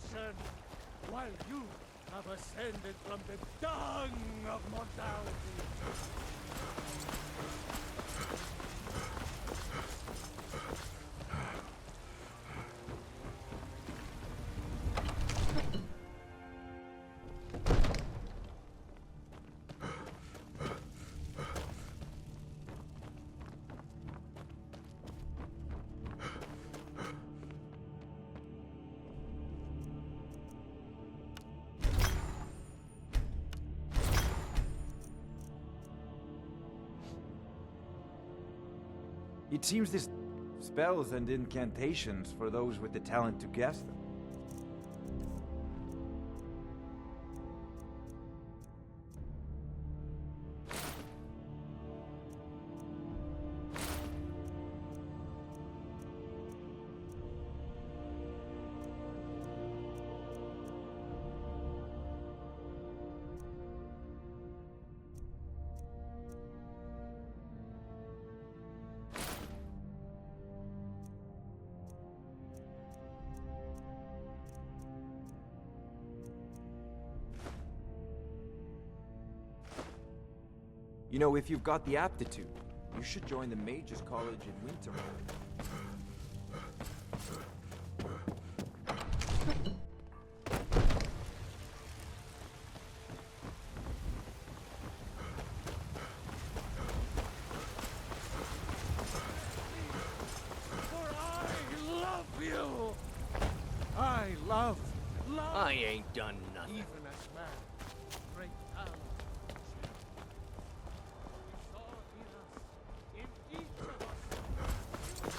destruction, while you have ascended from the dung of mortality. It seems this spells and incantations for those with the talent to guess them. You know, if you've got the aptitude, you should join the Mages College in Winterhold. For I love you! I love. I ain't done nothing. Even as man, great talent. In each of us.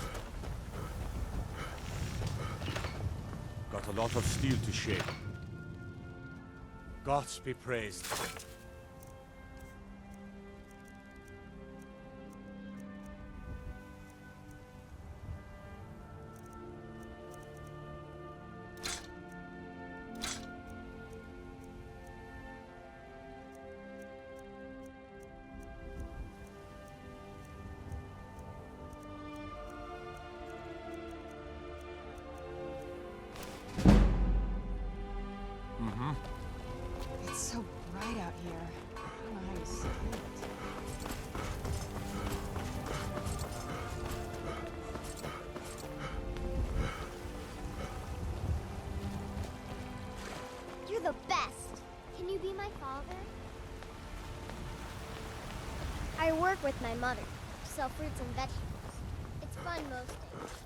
Got a lot of steel to shape. Gods be praised. It's so bright out here. I don't know how you see it. You're the best. Can you be my father? I work with my mother to sell fruits and vegetables. It's fun most days.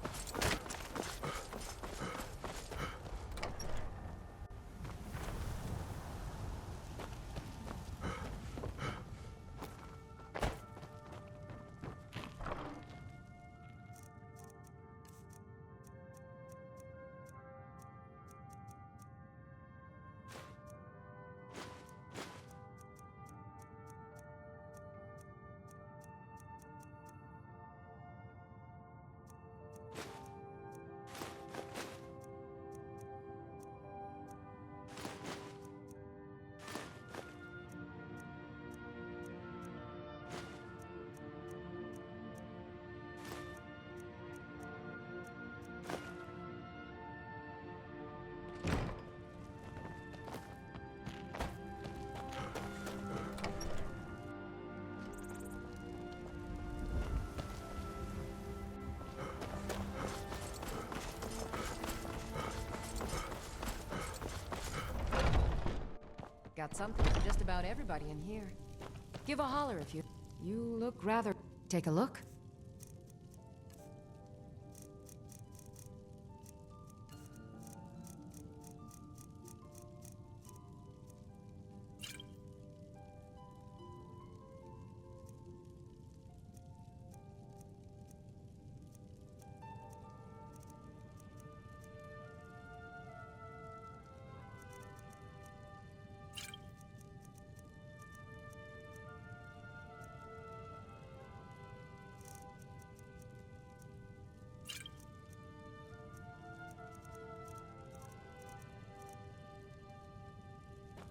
Got something for just about everybody in here. Give a holler if you... You look rather... Take a look.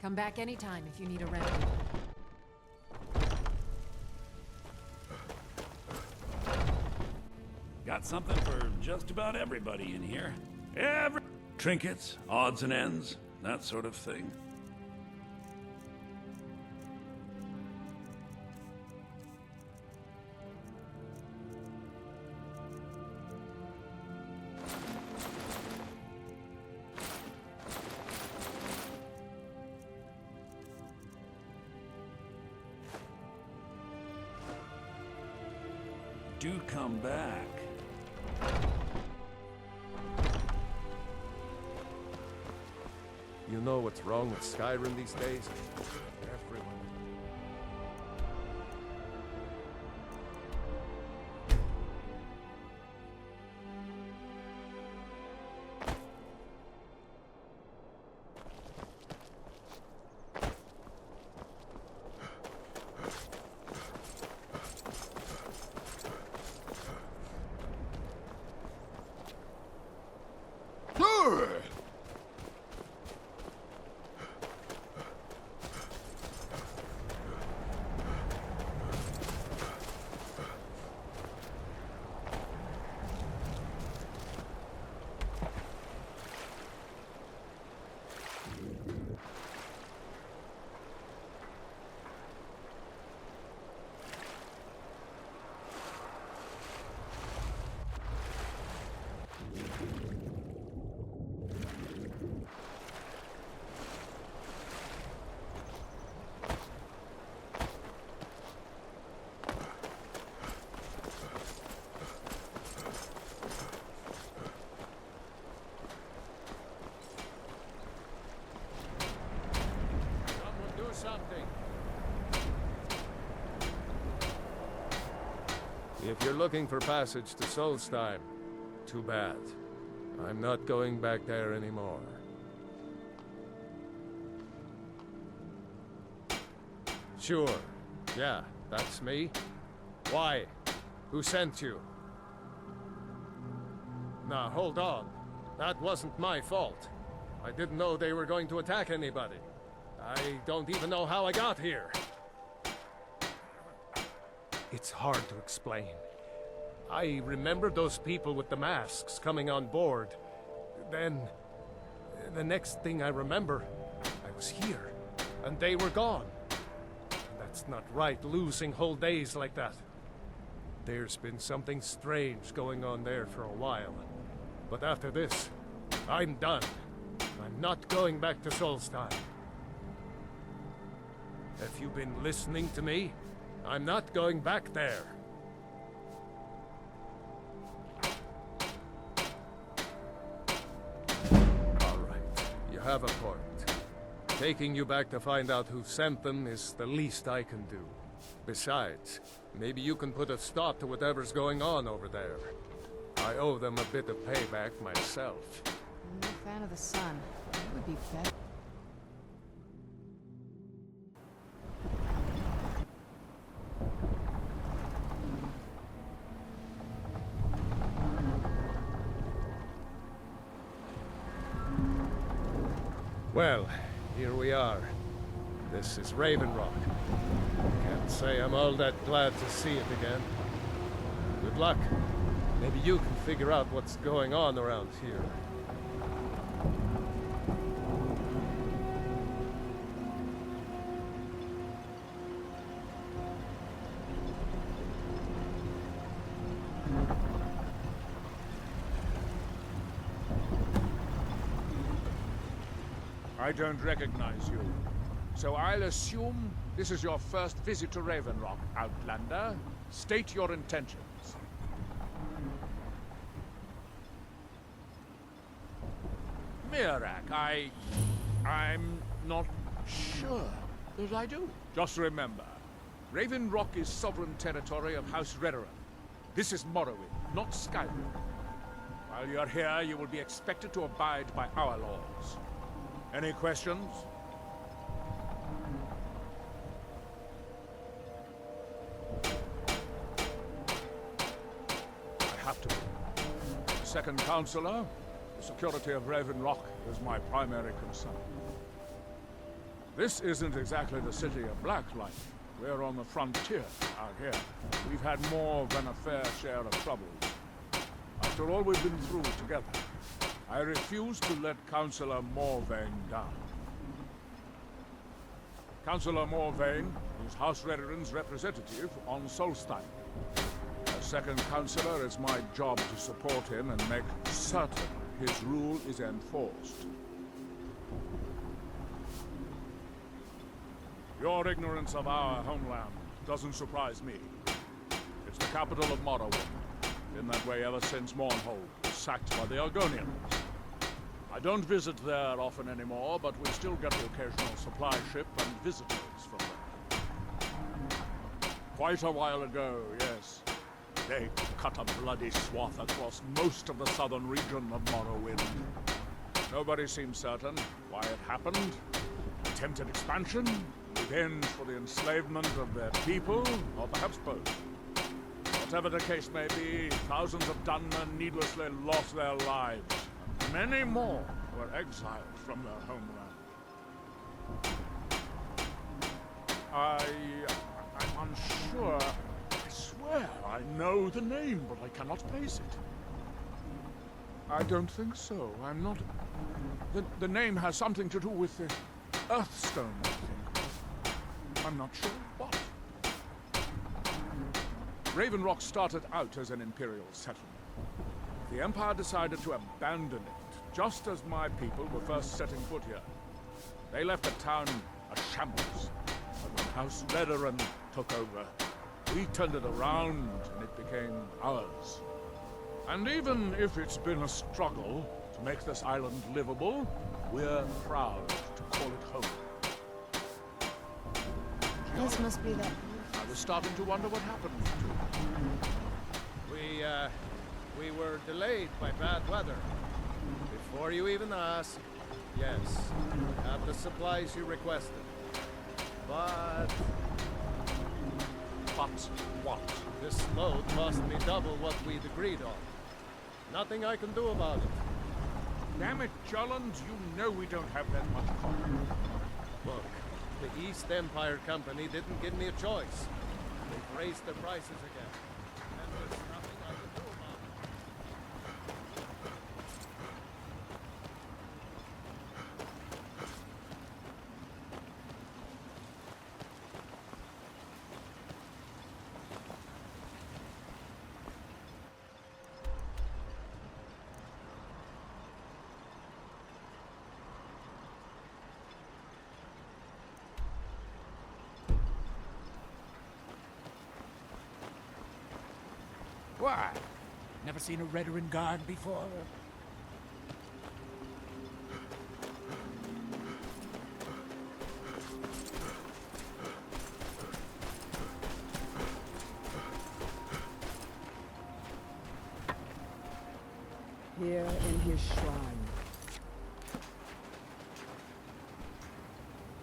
Come back anytime if you need a remedy. Got something for just about everybody in here. Trinkets, odds and ends, that sort of thing. Do come back. You know what's wrong with Skyrim these days? Everyone. Something. If you're looking for passage to Solstheim, too bad. I'm not going back there anymore. Sure. Yeah, that's me. Why? Who sent you? Now, hold on. That wasn't my fault. I didn't know they were going to attack anybody. I don't even know how I got here. It's hard to explain. I remember those people with the masks coming on board. Then, the next thing I remember, I was here, and they were gone. That's not right, losing whole days like that. There's been something strange going on there for a while. But after this, I'm done. I'm not going back to Solstheim. Have you been listening to me? I'm not going back there. All right, you have a point. Taking you back to find out who sent them is the least I can do. Besides, maybe you can put a stop to whatever's going on over there. I owe them a bit of payback myself. I'm a fan of the sun. It would be better. Well, here we are. This is Raven Rock. Can't say I'm all that glad to see it again. Good luck. Maybe you can figure out what's going on around here. I don't recognize you. So I'll assume this is your first visit to Raven Rock, Outlander. State your intentions. Miraak, I'm not sure that I do. Just remember, Raven Rock is sovereign territory of House Redoran. This is Morrowind, not Skyrim. While you're here, you will be expected to abide by our laws. Any questions? I have to. Second Counselor, the security of Raven Rock is my primary concern. This isn't exactly the city of Blacklight. We're on the frontier out here. We've had more than a fair share of troubles. After all we've been through together, I refuse to let Councillor Morvain down. Councillor Morvain is House Redoran's representative on Solstheim. As second councillor, it's my job to support him and make certain his rule is enforced. Your ignorance of our homeland doesn't surprise me. It's the capital of Morrowind. Been that way ever since Mournhold was sacked by the Argonians. I don't visit there often anymore, but we still get the occasional supply ship and visitors from there. Quite a while ago, yes. They cut a bloody swath across most of the southern region of Morrowind. Nobody seems certain why it happened. Attempted expansion, revenge for the enslavement of their people, or perhaps both. Whatever the case may be, thousands of Dunmen needlessly lost their lives. Many more were exiled from their homeland. I'm unsure. I swear I know the name, but I cannot place it. I don't think so. I'm not... The name has something to do with the Earthstone, I think. I'm not sure what. Raven Rock started out as an imperial settlement. The Empire decided to abandon it, just as my people were first setting foot here. They left the town a shambles, but when House Redoran took over, we turned it around and it became ours. And even if it's been a struggle to make this island livable, we're proud to call it home. This must be the... I was starting to wonder what happened to it. We were delayed by bad weather. Before you even ask, yes, I have the supplies you requested. But What? this load cost me double what we'd agreed on. Nothing I can do about it. Damn it, Jolland, you know we don't have that much cotton. Look, the East Empire Company didn't give me a choice. They've raised their prices again. And there's nothing I can do about it. Why? Never seen a Redoran guard before? Here in his shrine.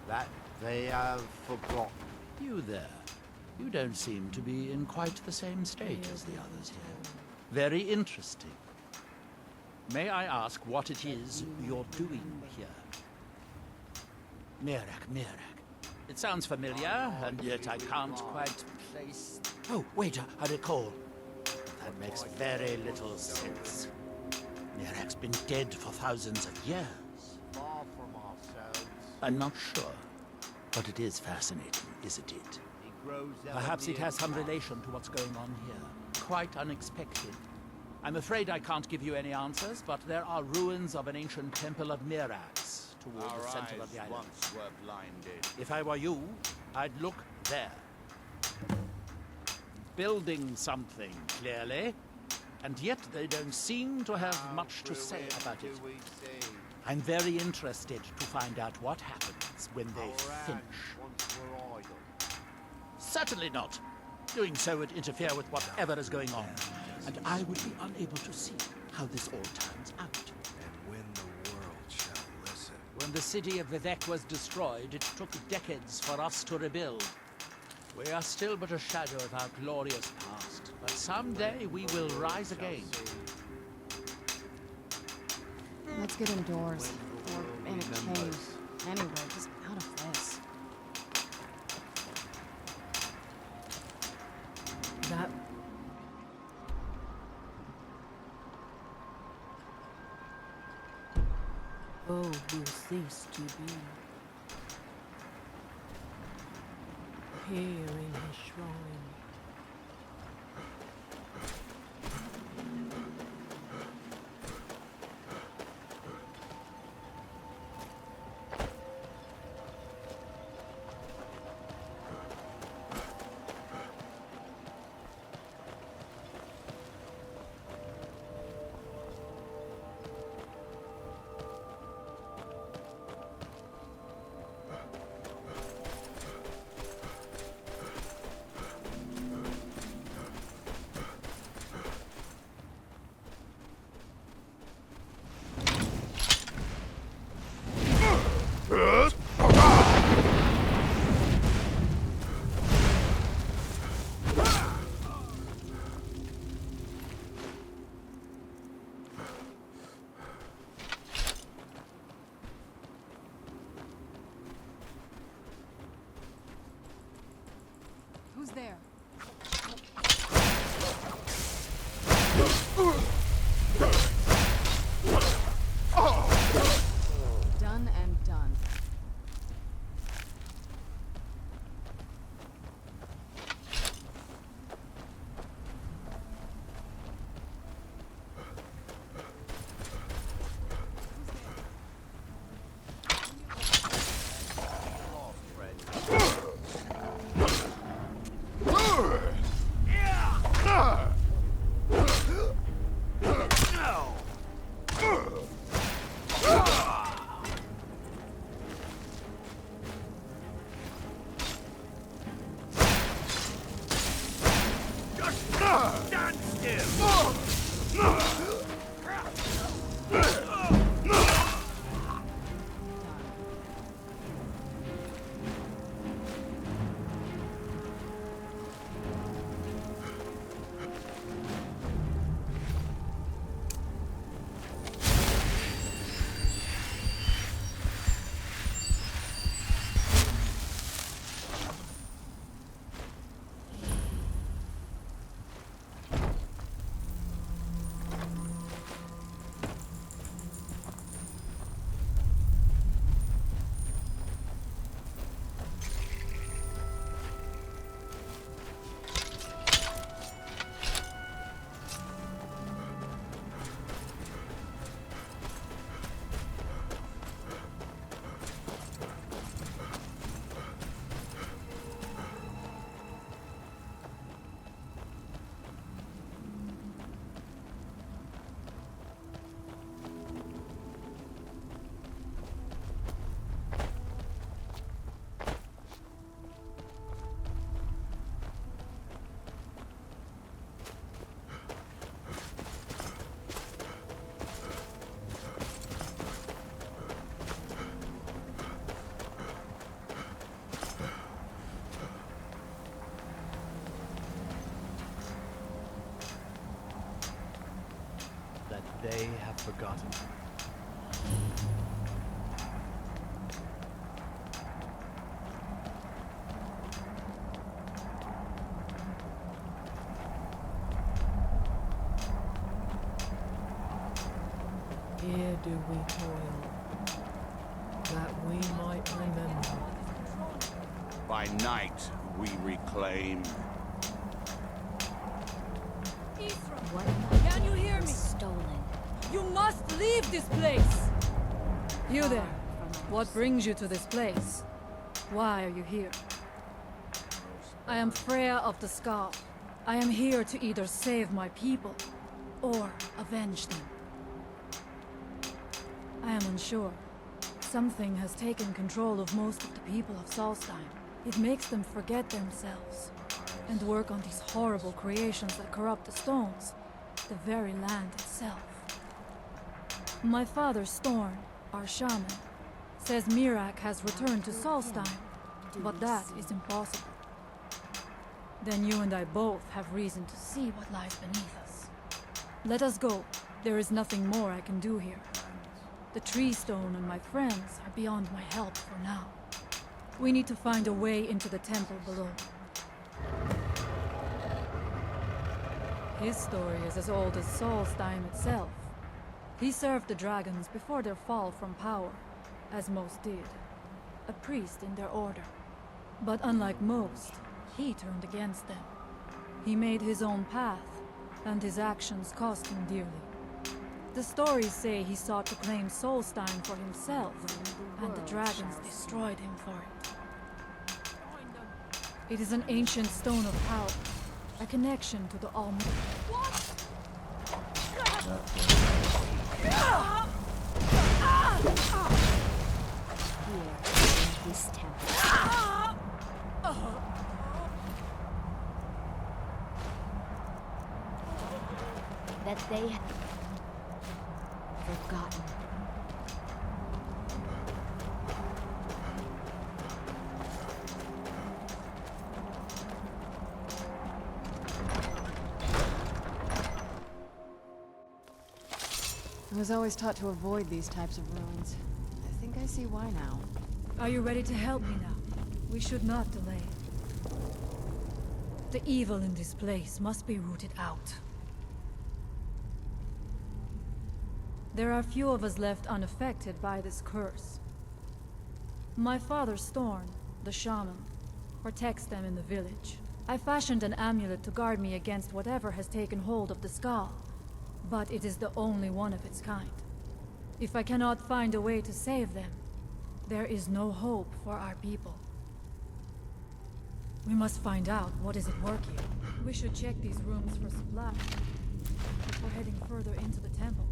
That they have forgotten. You there. You don't seem to be in quite the same state as the others here. Very interesting. May I ask what it is you're doing here? Miraak. It sounds familiar, and yet I can't quite place... Oh, wait, I recall. That makes very little sense. Miraak's been dead for thousands of years. Far from ourselves. I'm not sure, but it is fascinating, isn't it? Perhaps it has some relation to what's going on here. Quite unexpected. I'm afraid I can't give you any answers, but there are ruins of an ancient temple of Miraak's toward the center of the island. Once were blinded. If I were you, I'd look there. Building something, clearly. And yet they don't seem to have much to say about it. I'm very interested to find out what happens when they finish. Certainly not. Doing so would interfere with whatever is going on. And I would be unable to see how this all turns out. And when the world shall listen. When the city of Vivek was destroyed, it took decades for us to rebuild. We are still but a shadow of our glorious past. But someday we will rise again. Let's get indoors. Or in a cave. Anywhere, just out of this. That... cease to be. Here in his shrine. Who's there? Done and done. They have forgotten. Here do we toil, that we might remember. By night, we reclaim. What? Can you hear me? Stolen. You must leave this place! You there. What brings you to this place? Why are you here? I am Freya of the Scar. I am here to either save my people, or avenge them. I am unsure. Something has taken control of most of the people of Solstheim. It makes them forget themselves, and work on these horrible creations that corrupt the stones, the very land itself. My father Storn, our shaman, says Miraak has returned to Solstheim, but that is impossible. Then you and I both have reason to see what lies beneath us. Let us go. There is nothing more I can do here. The tree stone and my friends are beyond my help for now. We need to find a way into the temple below. His story is as old as Solstheim itself. He served the dragons before their fall from power, as most did. A priest in their order. But unlike most, he turned against them. He made his own path, and his actions cost him dearly. The stories say he sought to claim Solstheim for himself, and the dragons destroyed him for it. It is an ancient stone of power, a connection to the Almighty. Here in this temple. That they have forgotten. I was always taught to avoid these types of ruins. I think I see why now. Are you ready to help me now? We should not delay. The evil in this place must be rooted out. There are few of us left unaffected by this curse. My father Storm, the shaman, protects them in the village. I fashioned an amulet to guard me against whatever has taken hold of the skull, but it is the only one of its kind. If I cannot find a way to save them, there is no hope for our people. We must find out what is at work here. We should check these rooms for supplies before heading further into the temple.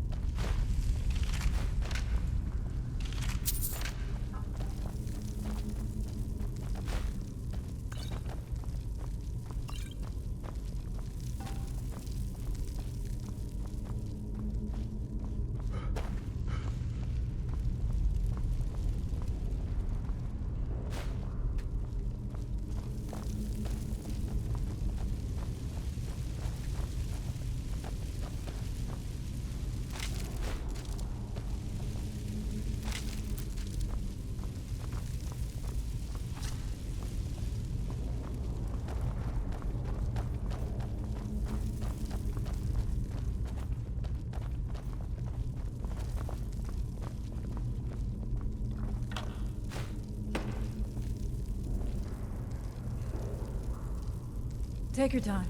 Take your time.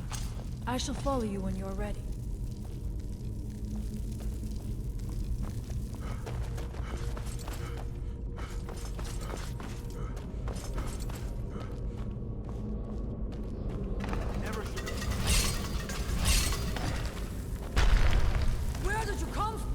I shall follow you when you're ready. Where did you come from?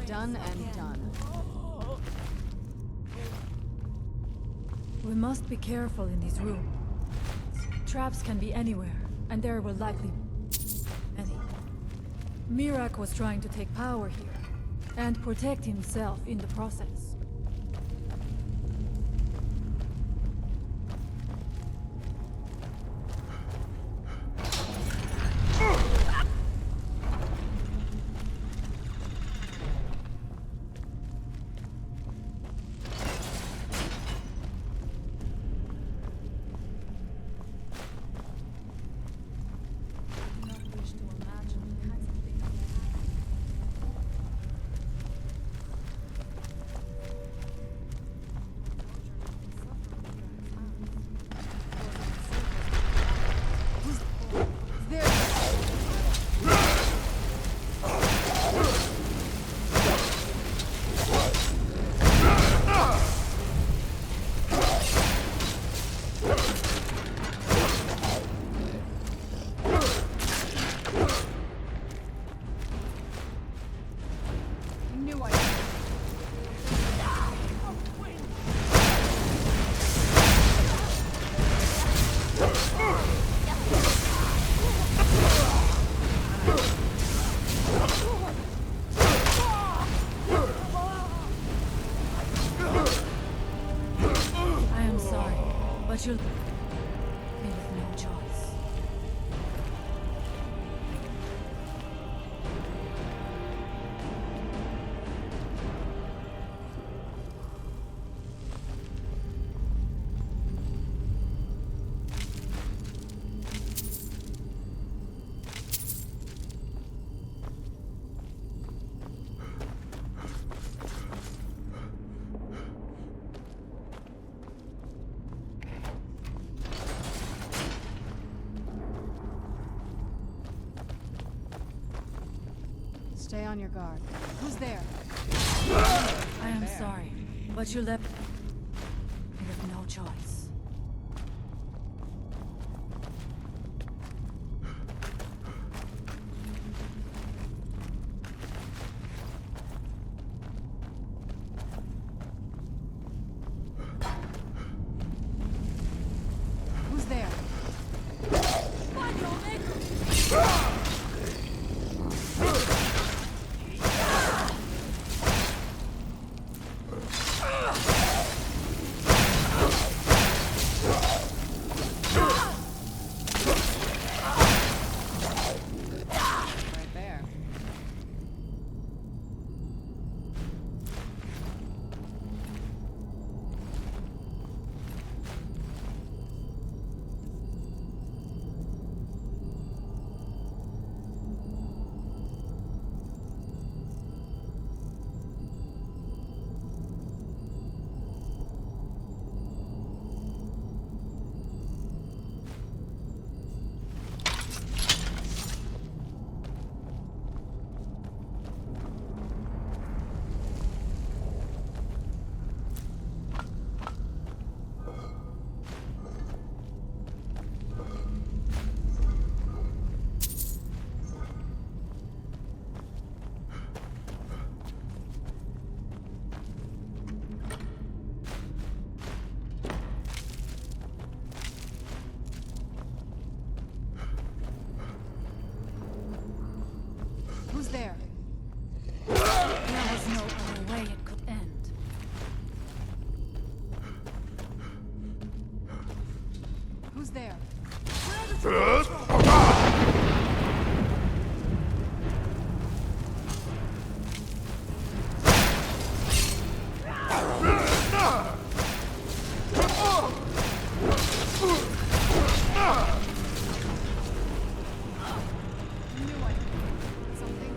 Done and done. We must be careful in these rooms. Traps can be anywhere, and there will likely be many. Miraak was trying to take power here, and protect himself in the process. Stay on your guard. Who's there? I am sorry, but you left. You have no choice. Who's there? Right there. Who's there? There was no other way it could end. Who's there? Knew I could. Something?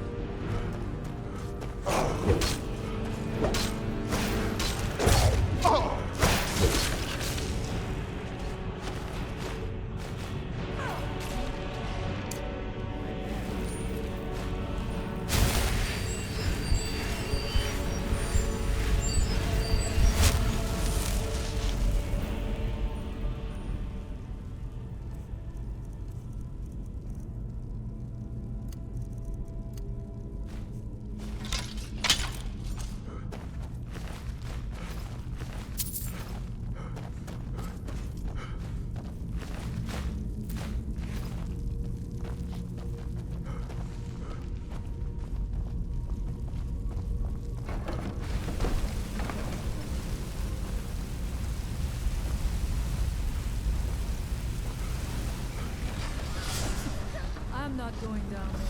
I'm not going down there.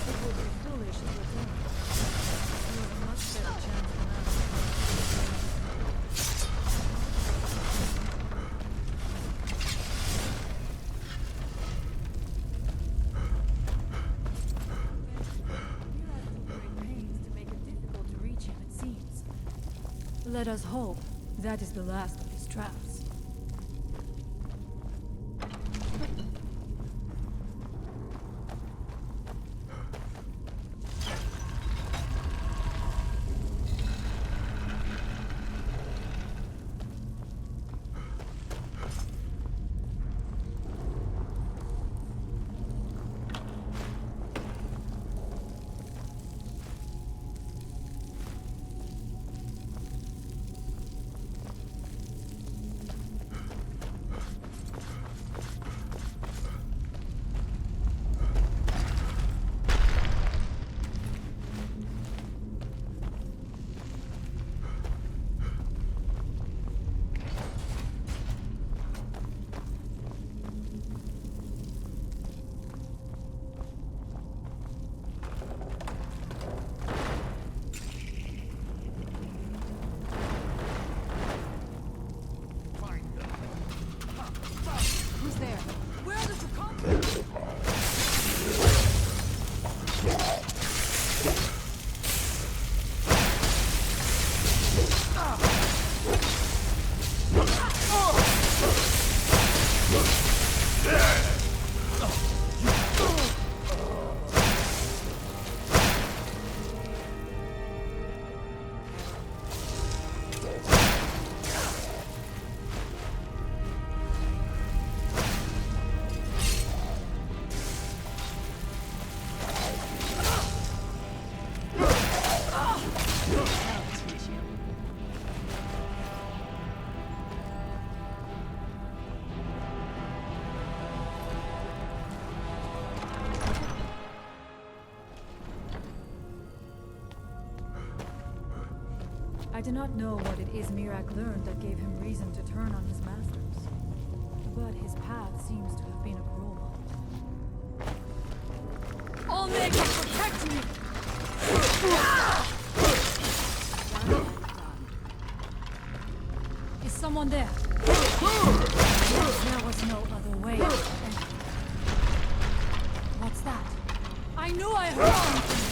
It would be foolish to attempt. You have a much better chance than us. Let us hope that is the last of his traps. I do not know what it is Miraak learned that gave him reason to turn on his masters. But his path seems to have been a cruel one. All Omega, protect me! Is someone there? There was no other way. What's that? I knew I heard something!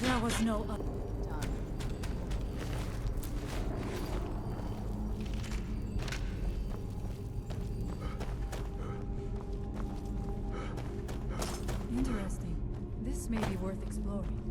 There was no other... Interesting. This may be worth exploring.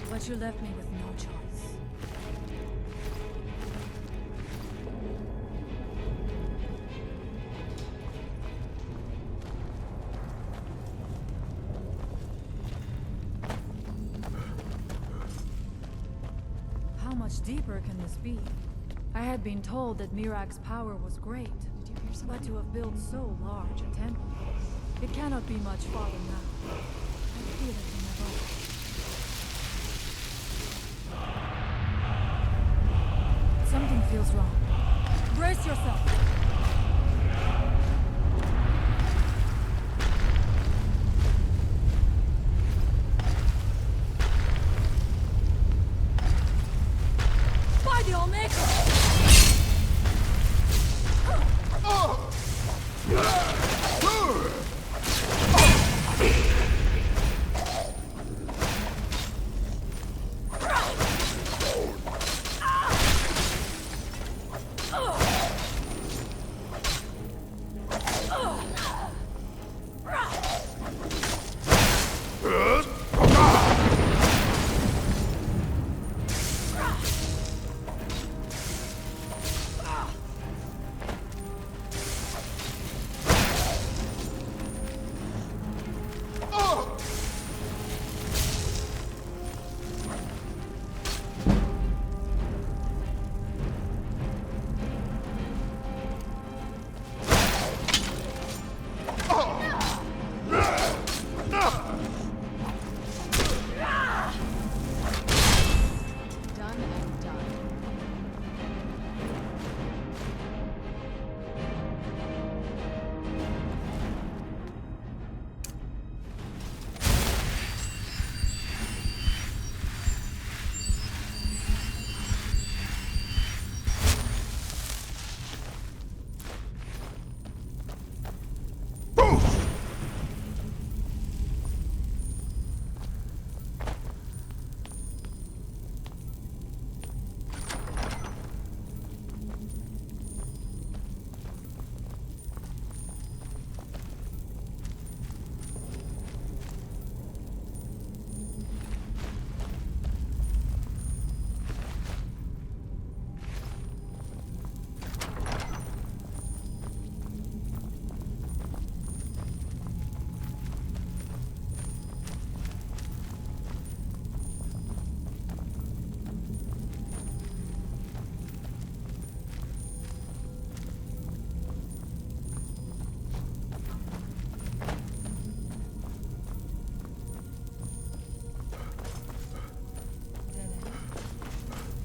But you left me with no choice. How much deeper can this be? I had been told that Miraak's power was great, but to have built so large a temple, it cannot be much farther now. I feel it in my body. Something feels wrong. Brace yourself! By the Omega!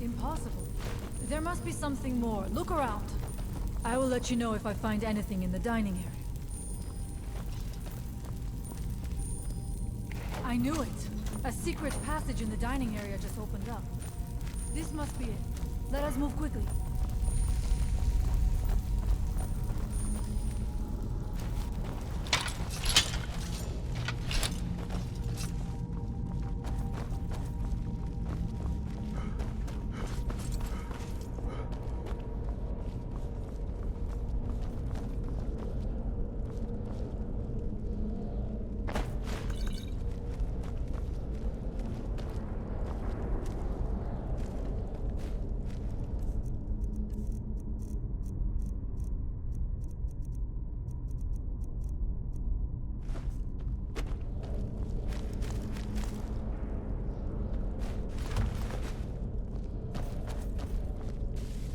Impossible. There must be something more. Look around. I will let you know if I find anything in the dining area. I knew it. A secret passage in the dining area just opened up. This must be it. Let us move quickly.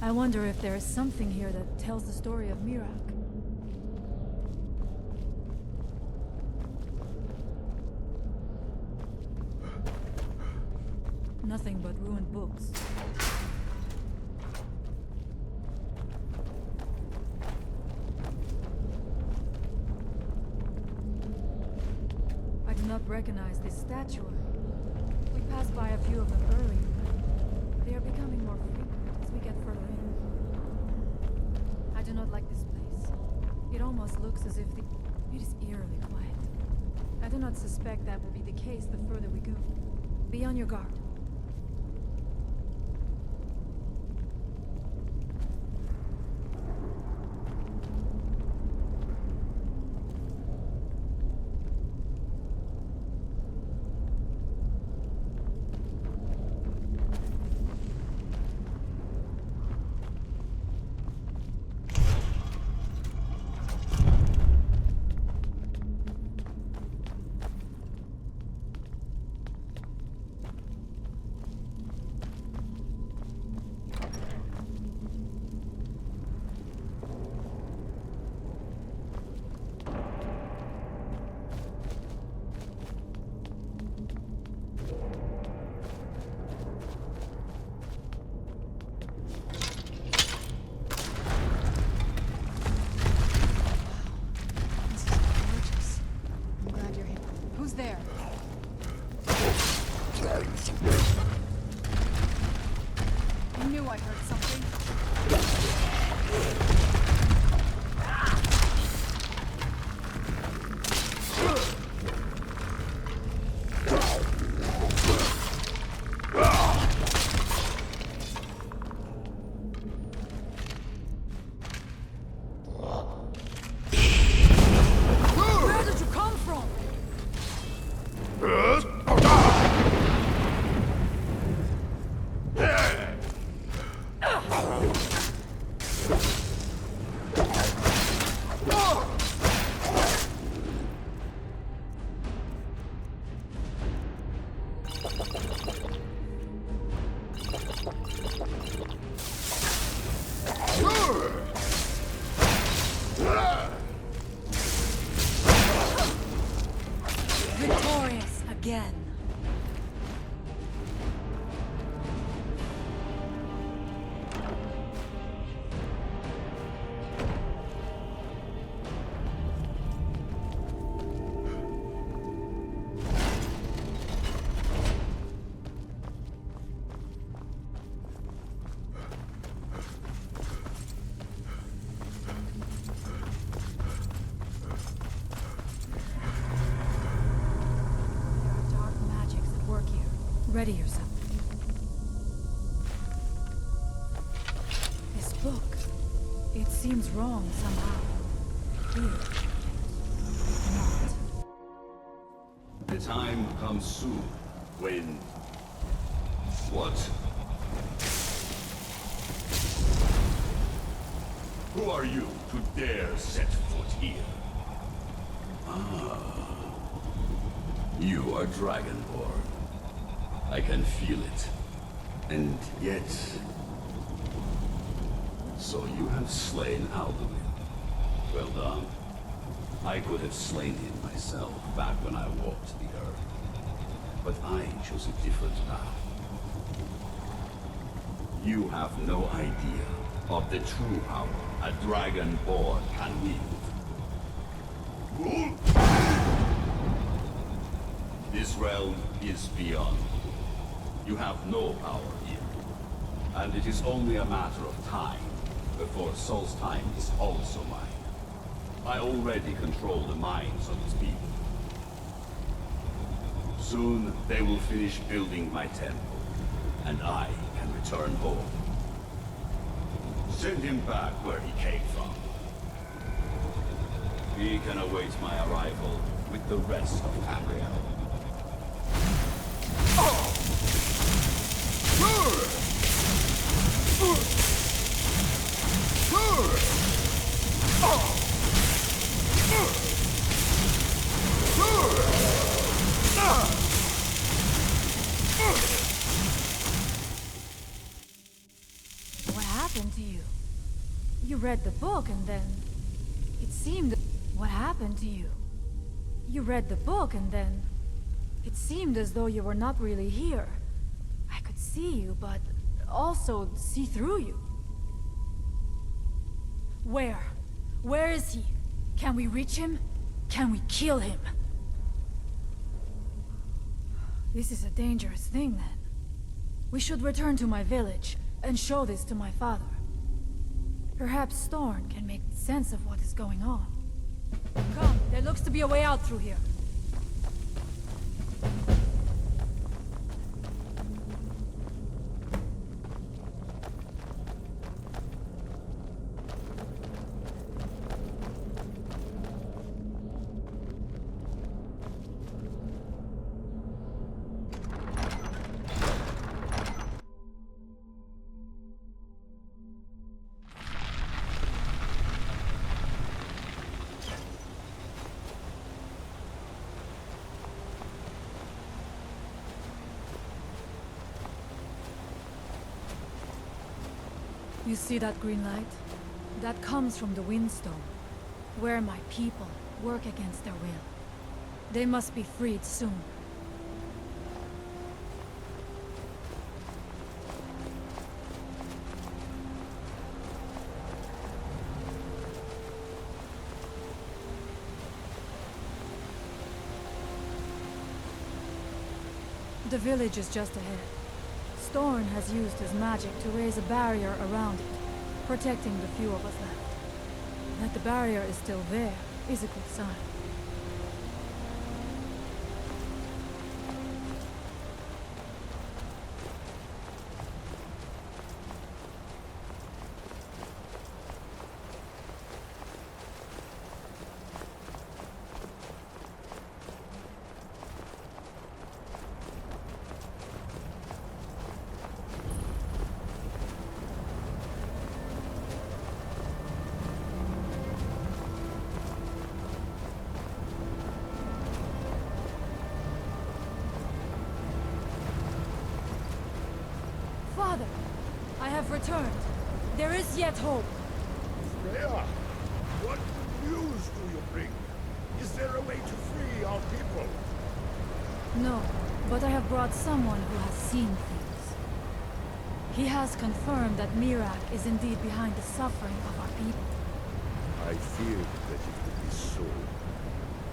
I wonder if there is something here that tells the story of Miraak. Nothing but ruined books. I do not recognize this statuary. We passed by a few of them earlier. They are becoming more frequent as we get further in. I do not like this place. It almost looks as if it is eerily quiet. I do not suspect that will be the case the further we go. Be on your guard. Who's there? I knew I heard something. Where did you come from? Victorious again. Ready yourself. This book, it seems wrong somehow. Here, not. The time comes soon when... What? Who are you to dare set foot here? Ah. You are Dragonborn. I can feel it. And yet... So you have slain Alduin. Well done. I could have slain him myself back when I walked the earth. But I chose a different path. You have no idea of the true power a Dragonborn can wield. This realm is beyond. You have no power here. And it is only a matter of time before Solstheim is also mine. I already control the minds of its people. Soon they will finish building my temple, and I can return home. Send him back where he came from. He can await my arrival with the rest of Tamriel. What happened to read the book and then... It seemed... What happened to you? You read the book and then... It seemed as though you were not really here. I could see you, but also see through you. Where? Where is he? Can we reach him? Can we kill him? This is a dangerous thing, then. We should return to my village and show this to my father. Perhaps Storn can make sense of what is going on. Come, there looks to be a way out through here. You see that green light? That comes from the Windstone, where my people work against their will. They must be freed soon. The village is just ahead. Storn has used his magic to raise a barrier around it, protecting the few of us left. That the barrier is still there is a good sign. Father, I have returned. There is yet hope. Freya, what news do you bring? Is there a way to free our people? No, but I have brought someone who has seen things. He has confirmed that Miraak is indeed behind the suffering of our people. I feared that it would be so.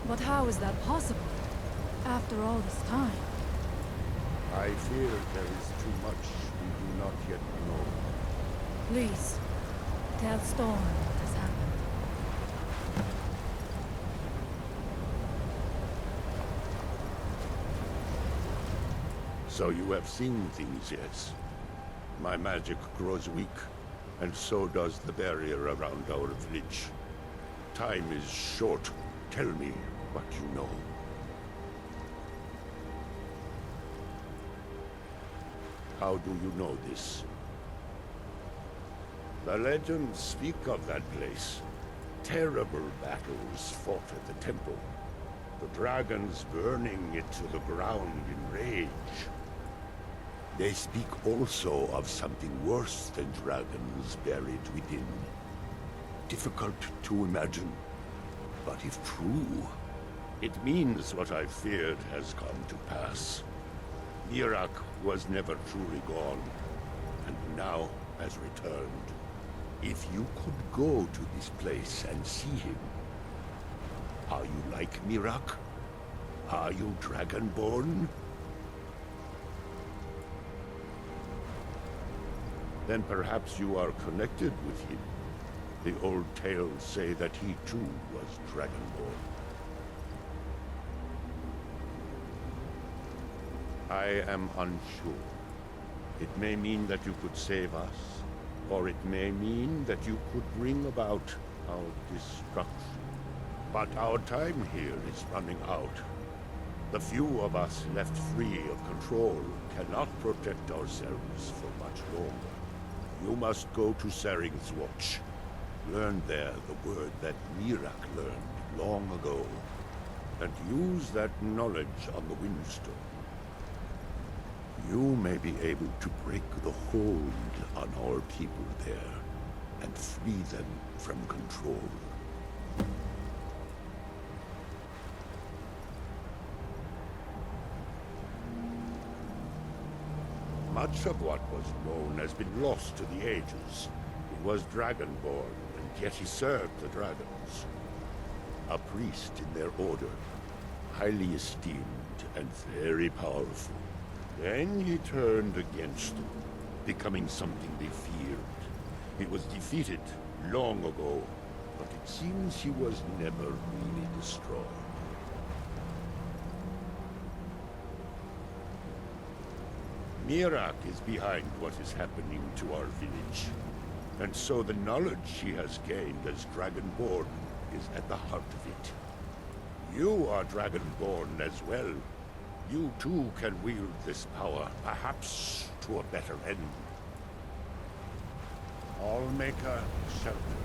But how is that possible? After all this time? I fear there is too much we do not yet know. Please, tell Storm what has happened. So you have seen things, yes? My magic grows weak, and so does the barrier around our village. Time is short. Tell me what you know. How do you know this? The legends speak of that place. Terrible battles fought at the temple. The dragons burning it to the ground in rage. They speak also of something worse than dragons buried within. Difficult to imagine, but if true, it means what I feared has come to pass. Miraak was never truly gone, and now has returned. If you could go to this place and see him, are you like Miraak? Are you Dragonborn? Then perhaps you are connected with him. The old tales say that he too was Dragonborn. I am unsure. It may mean that you could save us, or it may mean that you could bring about our destruction. But our time here is running out. The few of us left free of control cannot protect ourselves for much longer. You must go to Saring's Watch. Learn there the word that Miraak learned long ago, and use that knowledge on the Windstone. You may be able to break the hold on our people there. and free them from control. Much of what was known has been lost to the ages. He was Dragonborn, and yet he served the dragons. A priest in their order, highly esteemed and very powerful. Then he turned against them, becoming something they feared. He was defeated long ago, but it seems he was never really destroyed. Miraak is behind what is happening to our village. And so the knowledge she has gained as Dragonborn is at the heart of it. You are Dragonborn as well. You too can wield this power, perhaps to a better end. Allmaker shelter.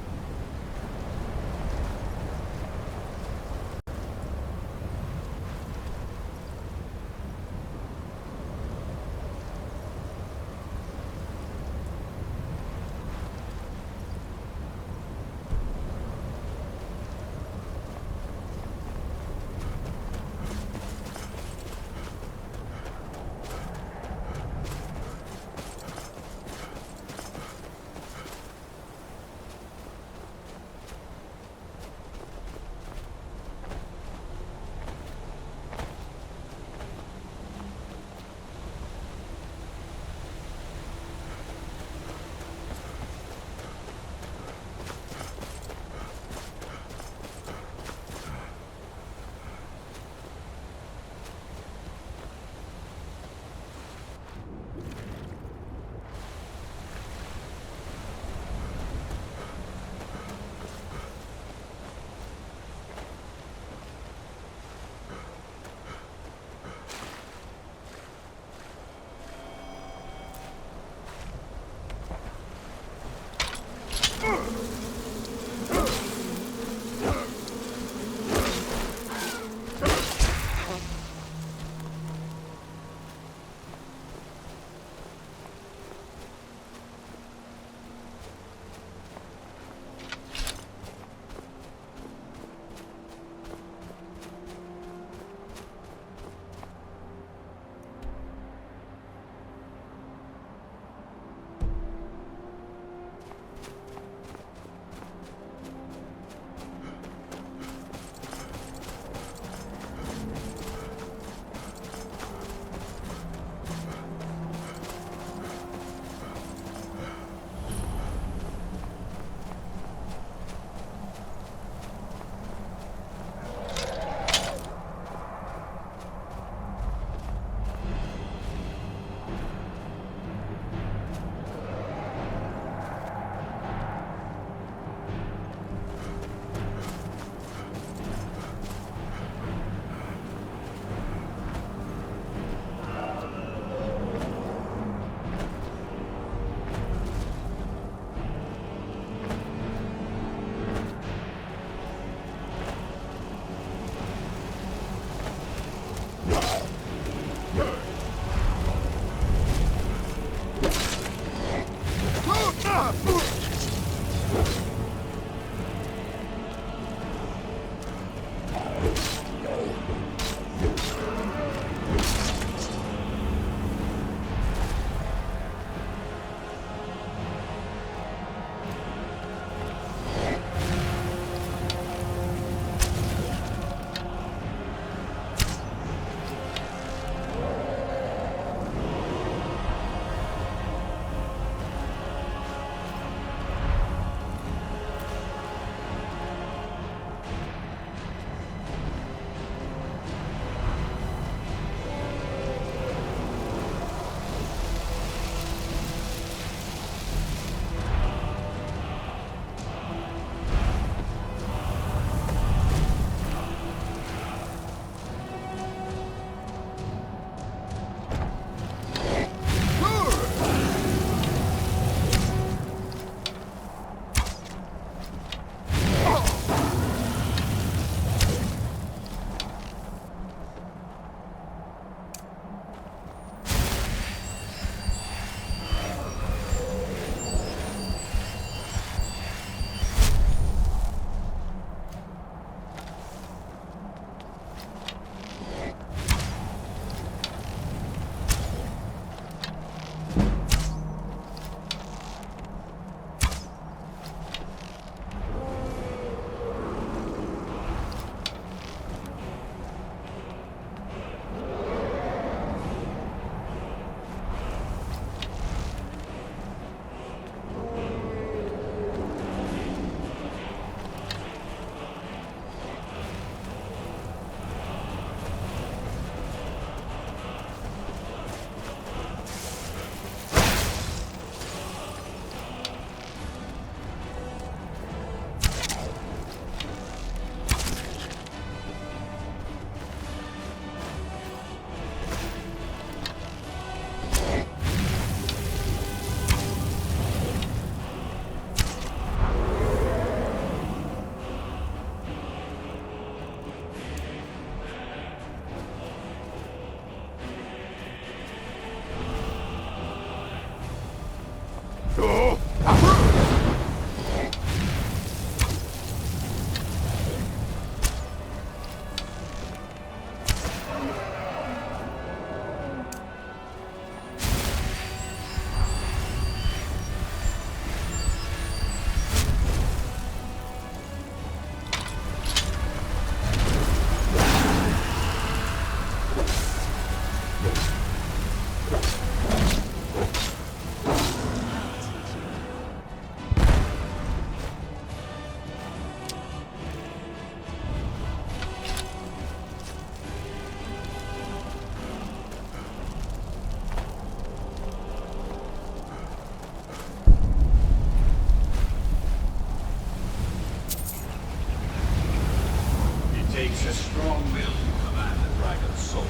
Takes a strong will to command the dragon's soul.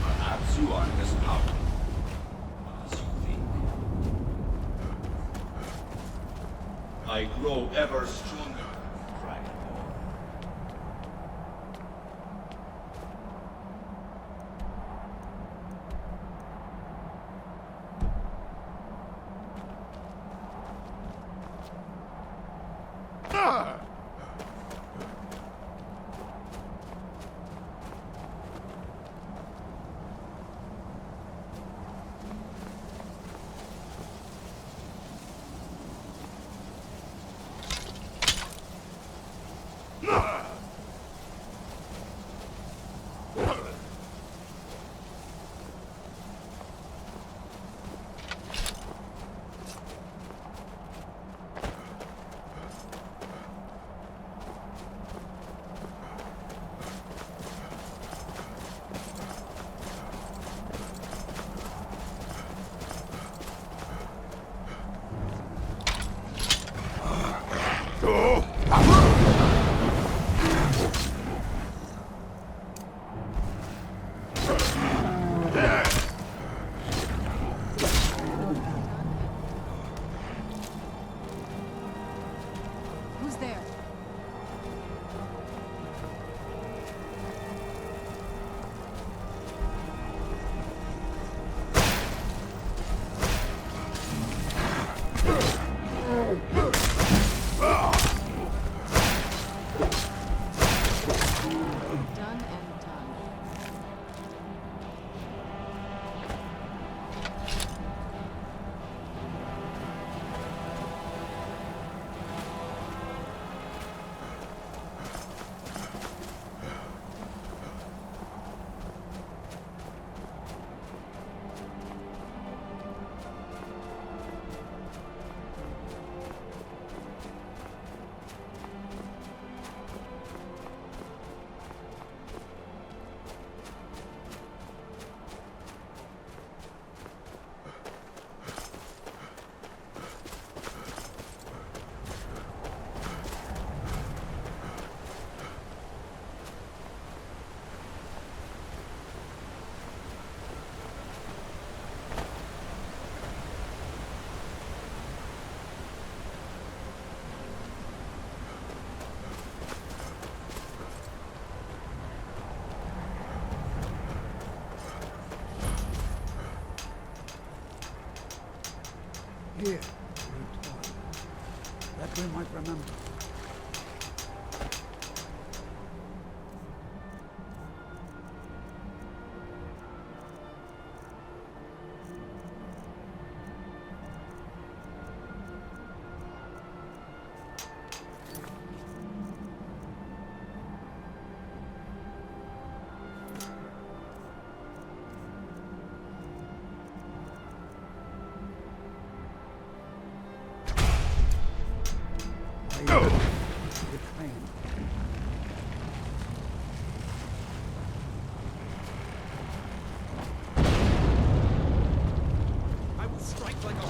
Perhaps you aren't as powerful as you think. I grow ever stronger, Dragonborn. Who's there? Done and done. Here, that we might remember. I will strike like a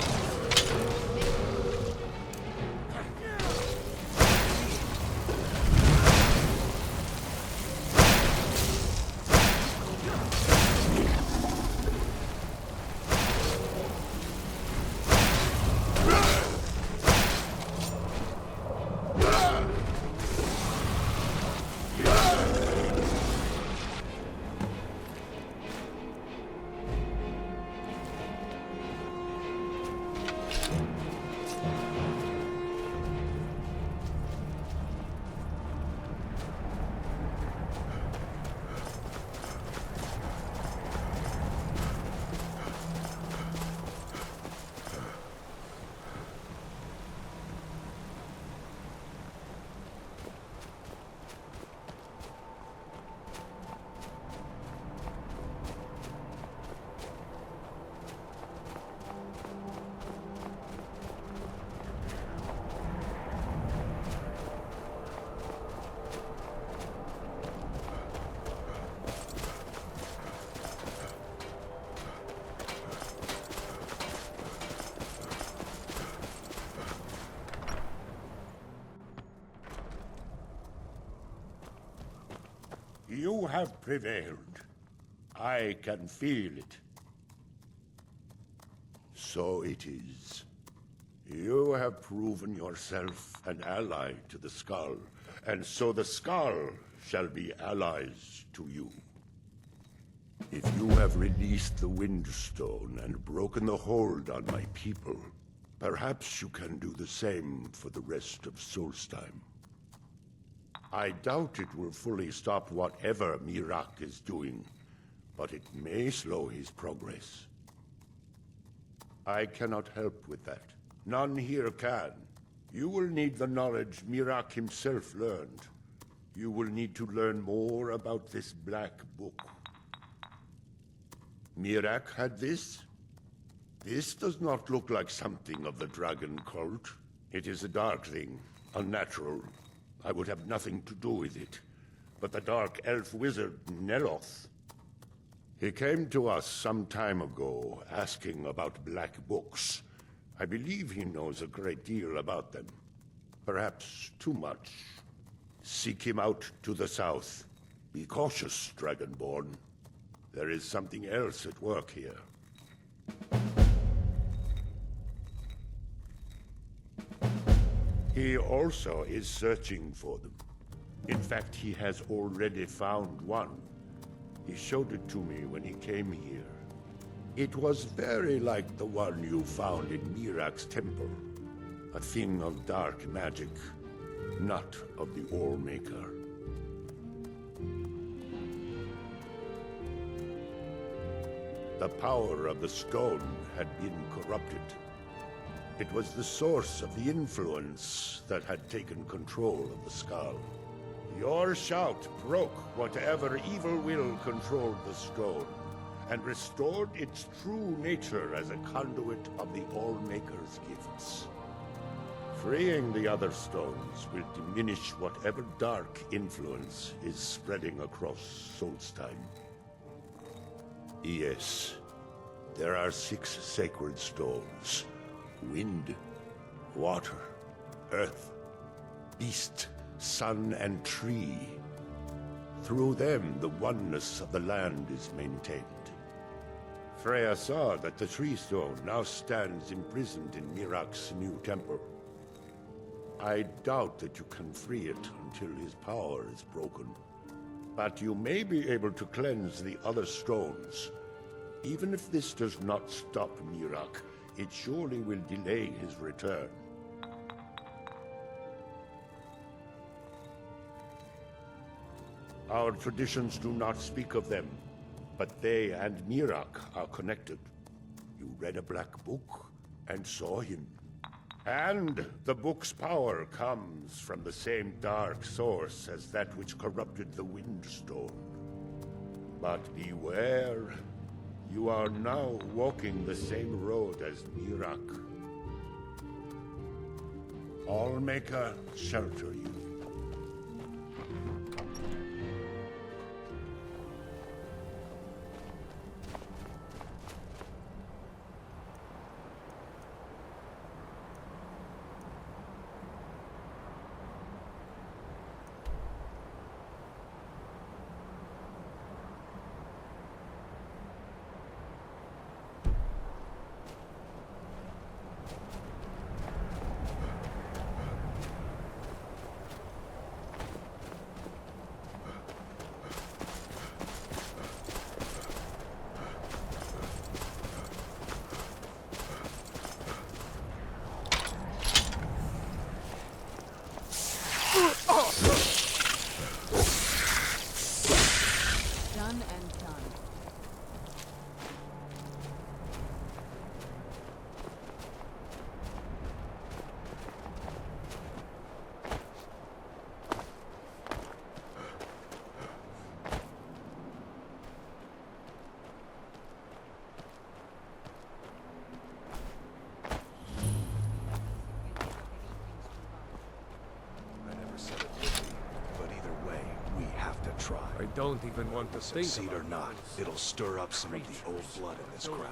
You have prevailed. I can feel it. So it is. You have proven yourself an ally to the Skull, and so the Skull shall be allies to you. If you have released the Windstone and broken the hold on my people, perhaps you can do the same for the rest of Solstheim. I doubt it will fully stop whatever Miraak is doing, but it may slow his progress. I cannot help with that. None here can. You will need the knowledge Miraak himself learned. You will need to learn more about this Black Book. Miraak had this? This does not look like something of the dragon cult. It is a dark thing, unnatural. I would have nothing to do with it. But the dark elf wizard, Neloth, he came to us some time ago, asking about black books. I believe he knows a great deal about them. Perhaps too much. Seek him out to the south. Be cautious, Dragonborn. There is something else at work here. He also is searching for them. In fact, he has already found one. He showed it to me when he came here. It was very like the one you found in Miraak's temple. A thing of dark magic, not of the All-Maker. The power of the stone had been corrupted. It was the source of the influence that had taken control of the skull. Your shout broke whatever evil will controlled the stone, and restored its true nature as a conduit of the All-Maker's gifts. Freeing the other stones will diminish whatever dark influence is spreading across Solstheim. Yes, there are 6 sacred stones. Wind, water, earth, beast, sun, and tree. Through them, the oneness of the land is maintained. Freya saw that the tree stone now stands imprisoned in Miraak's new temple. I doubt that you can free it until his power is broken. But you may be able to cleanse the other stones. Even if this does not stop Miraak, it surely will delay his return. Our traditions do not speak of them, but they and Miraak are connected. You read a black book and saw him. And the book's power comes from the same dark source as that which corrupted the Windstone. But beware, you are now walking the same road as Miraak. All-Maker shelter you. Done and done. I don't even want to think Succeed about or not, it'll stir up some of the old blood in this crowd.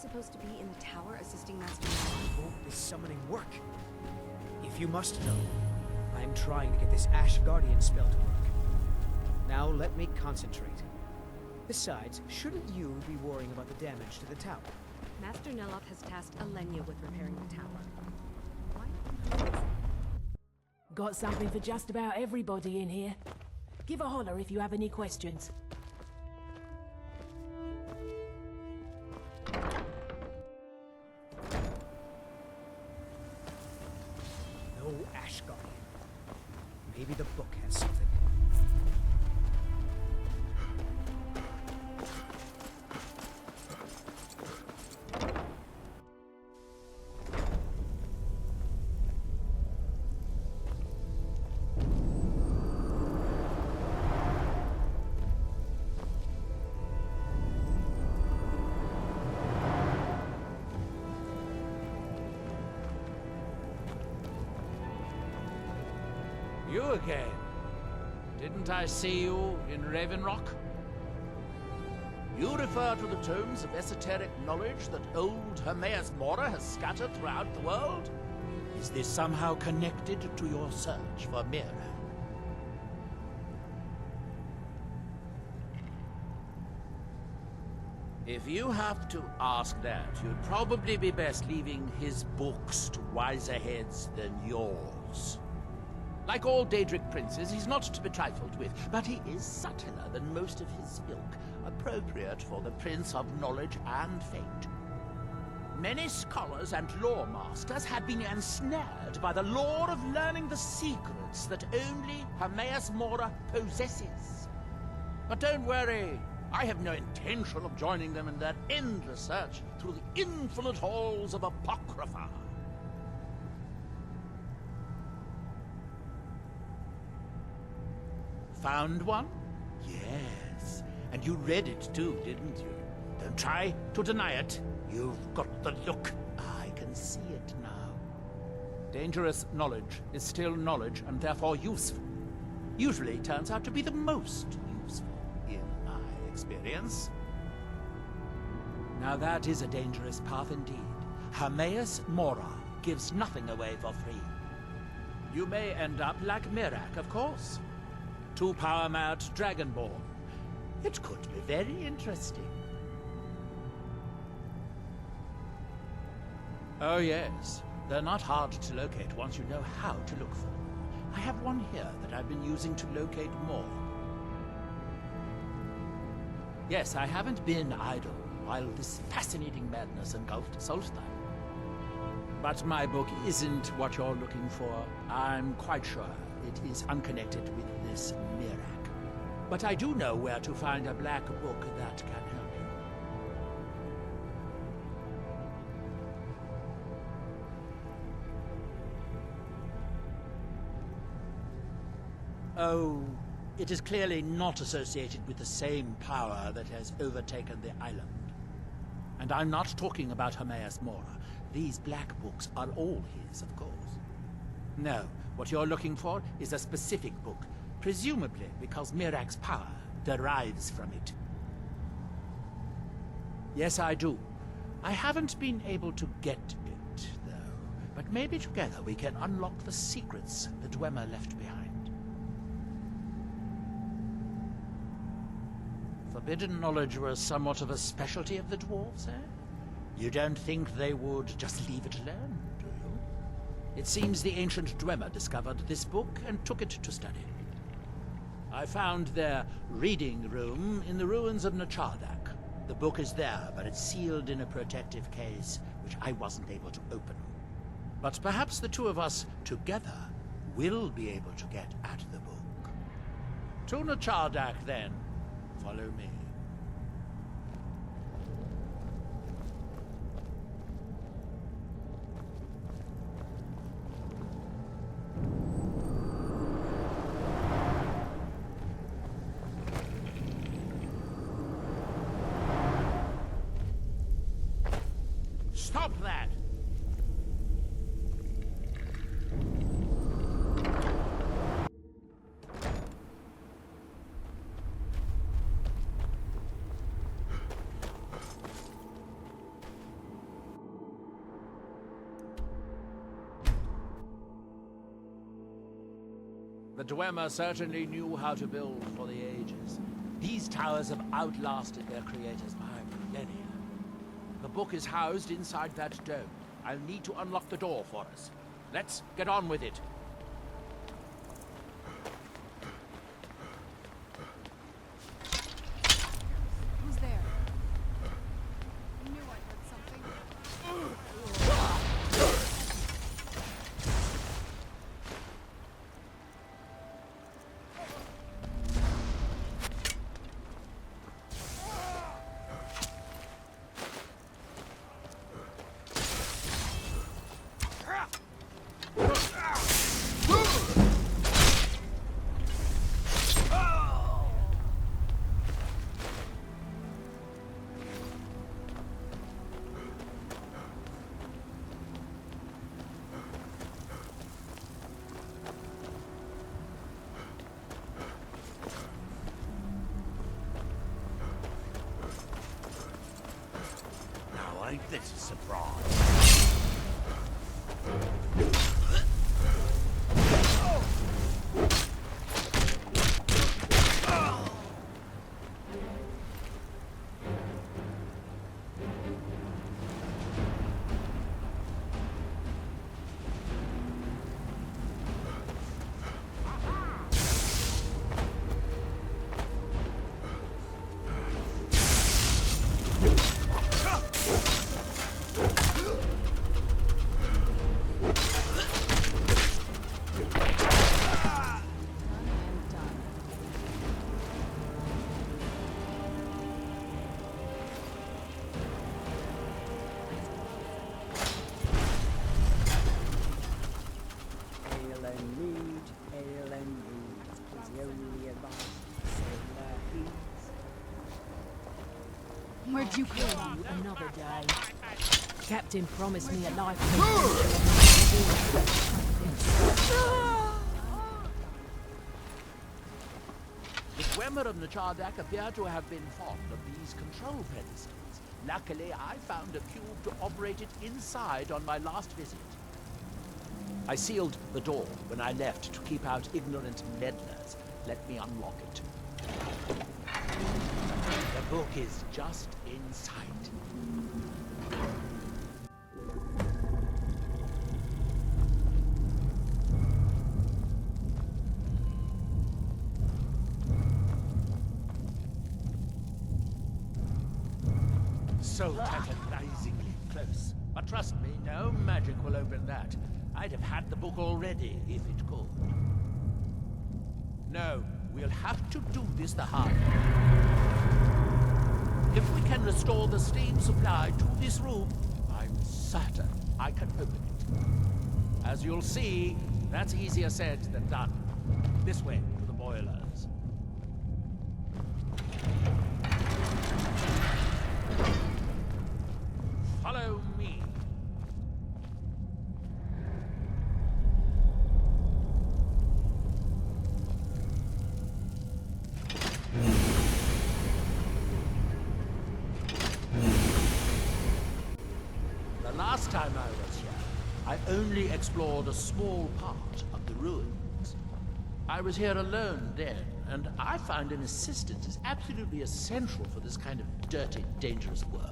supposed to be in the tower assisting Master Miraak? Won't this summoning work? If you must know, I am trying to get this Ash Guardian spell to work. Now let me concentrate. Besides, shouldn't you be worrying about the damage to the tower? Master Neloth has tasked Alenia with repairing the tower. Why? Got something for just about everybody in here. Give a holler if you have any questions. No Ash Guardian. Maybe the book has something. You again? Didn't I see you in Raven Rock? You refer to the tomes of esoteric knowledge that old Hermaeus Mora has scattered throughout the world? Is this somehow connected to your search for Miraak? If you have to ask that, you'd probably be best leaving his books to wiser heads than yours. Like all Daedric princes, he's not to be trifled with, but he is subtler than most of his ilk, appropriate for the Prince of Knowledge and Fate. Many scholars and lore masters have been ensnared by the lure of learning the secrets that only Hermaeus Mora possesses. But don't worry, I have no intention of joining them in their endless search through the infinite halls of Apocrypha. Found one? Yes. And you read it too, didn't you? Don't try to deny it. You've got the look. I can see it now. Dangerous knowledge is still knowledge and therefore useful. Usually turns out to be the most useful, in my experience. Now that is a dangerous path indeed. Hermaeus Mora gives nothing away for free. You may end up like Miraak, of course. Too power-mad Dragonborn. It could be very interesting. Oh yes, they're not hard to locate once you know how to look for them. I have one here that I've been using to locate more. Yes, I haven't been idle while this fascinating madness engulfed Solstheim. But my book isn't what you're looking for. I'm quite sure it is unconnected with this Miraak. But I do know where to find a black book that can help you. Oh, it is clearly not associated with the same power that has overtaken the island. And I'm not talking about Hermaeus Mora. These black books are all his, of course. No, what you're looking for is a specific book, presumably because Miraak's power derives from it. Yes, I do. I haven't been able to get it, though. But maybe together we can unlock the secrets the Dwemer left behind. Forbidden knowledge was somewhat of a specialty of the dwarves, eh? You don't think they would just leave it alone, do you? It seems the ancient Dwemer discovered this book and took it to study. I found their reading room in the ruins of Nachardak. The book is there, but it's sealed in a protective case, which I wasn't able to open. But perhaps the two of us, together, will be able to get at the book. To Nachardak, then. Follow me. Stop that! The Dwemer certainly knew how to build for the ages. These towers have outlasted their creators by millennia. The book is housed inside that dome. I'll need to unlock the door for us. Let's get on with it. Who's there? I knew I heard something. Ain't this a surprise? Where'd you go? Another day. Captain promised me a life. The Dwemer of Nachardak appear to have been fond of these control pedestals. Luckily, I found a cube to operate it inside on my last visit. I sealed the door when I left to keep out ignorant meddlers. Let me unlock it. The book is just in sight. So tantalizingly close. But trust me, no magic will open that. I'd have had the book already, if it could. No, we'll have to do this the hard way. If we can restore the steam supply to this room, I'm certain I can open it. As you'll see, that's easier said than done. This way, to the boilers. Follow me. The last time I was here, I only explored a small part of the ruins. I was here alone then, and I find an assistant is absolutely essential for this kind of dirty, dangerous work.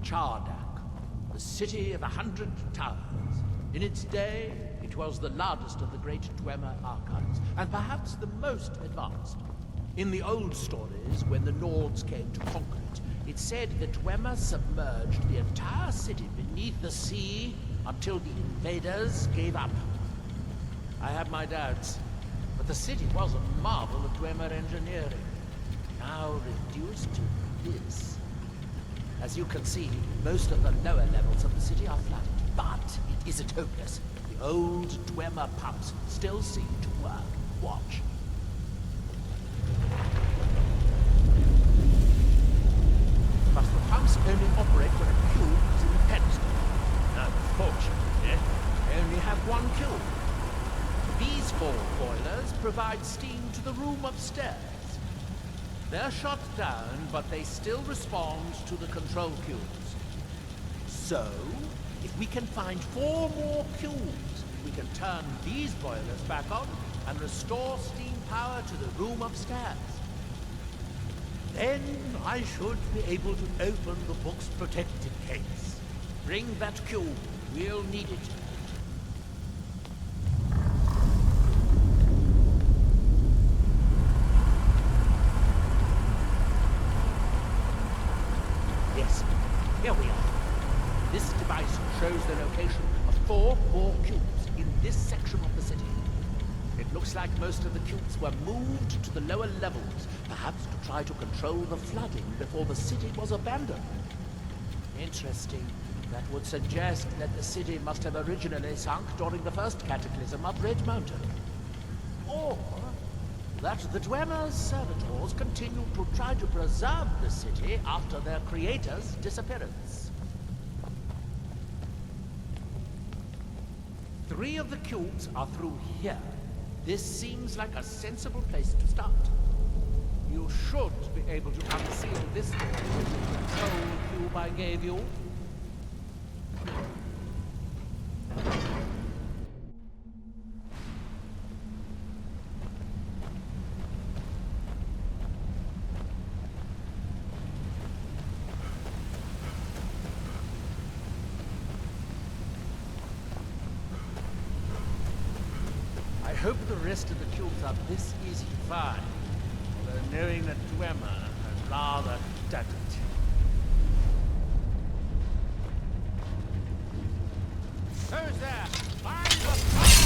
Nachardak, the city of 100 towers. In its day, it was the largest of the great Dwemer archives, and perhaps the most advanced. In the old stories, when the Nords came to conquer it, it said the Dwemer submerged the entire city beneath the sea until the invaders gave up. I have my doubts, but the city was a marvel of Dwemer engineering, now reduced to this. As you can see, most of the lower levels of the city are flooded. But it isn't hopeless. The old Dwemer pumps still seem to work. Watch. But the pumps only operate when a cube is in the pedestal. Unfortunately, they only have one cube. These 4 boilers provide steam to the room upstairs. They're shut down, but they still respond to the control cubes. So, if we can find 4 more cubes, we can turn these boilers back on and restore steam power to the room upstairs. Then I should be able to open the book's protected case. Bring that cube. We'll need it. Yes, here we are. This device shows the location of 4 more cubes in this section of the city. It looks like most of the cubes were moved to the lower levels, perhaps to try to control the flooding before the city was abandoned. Interesting. That would suggest that the city must have originally sunk during the first cataclysm of Red Mountain. Or that the Dwemer's servitors continued to try to preserve the city after their creator's disappearance. 3 of the cubes are through here. This seems like a sensible place to start. You should be able to unseal this door with the control cube I gave you. I hope the rest of the cubes are this easy to find, although knowing that Dwemer had rather doubt it. Who's there? Find the fire!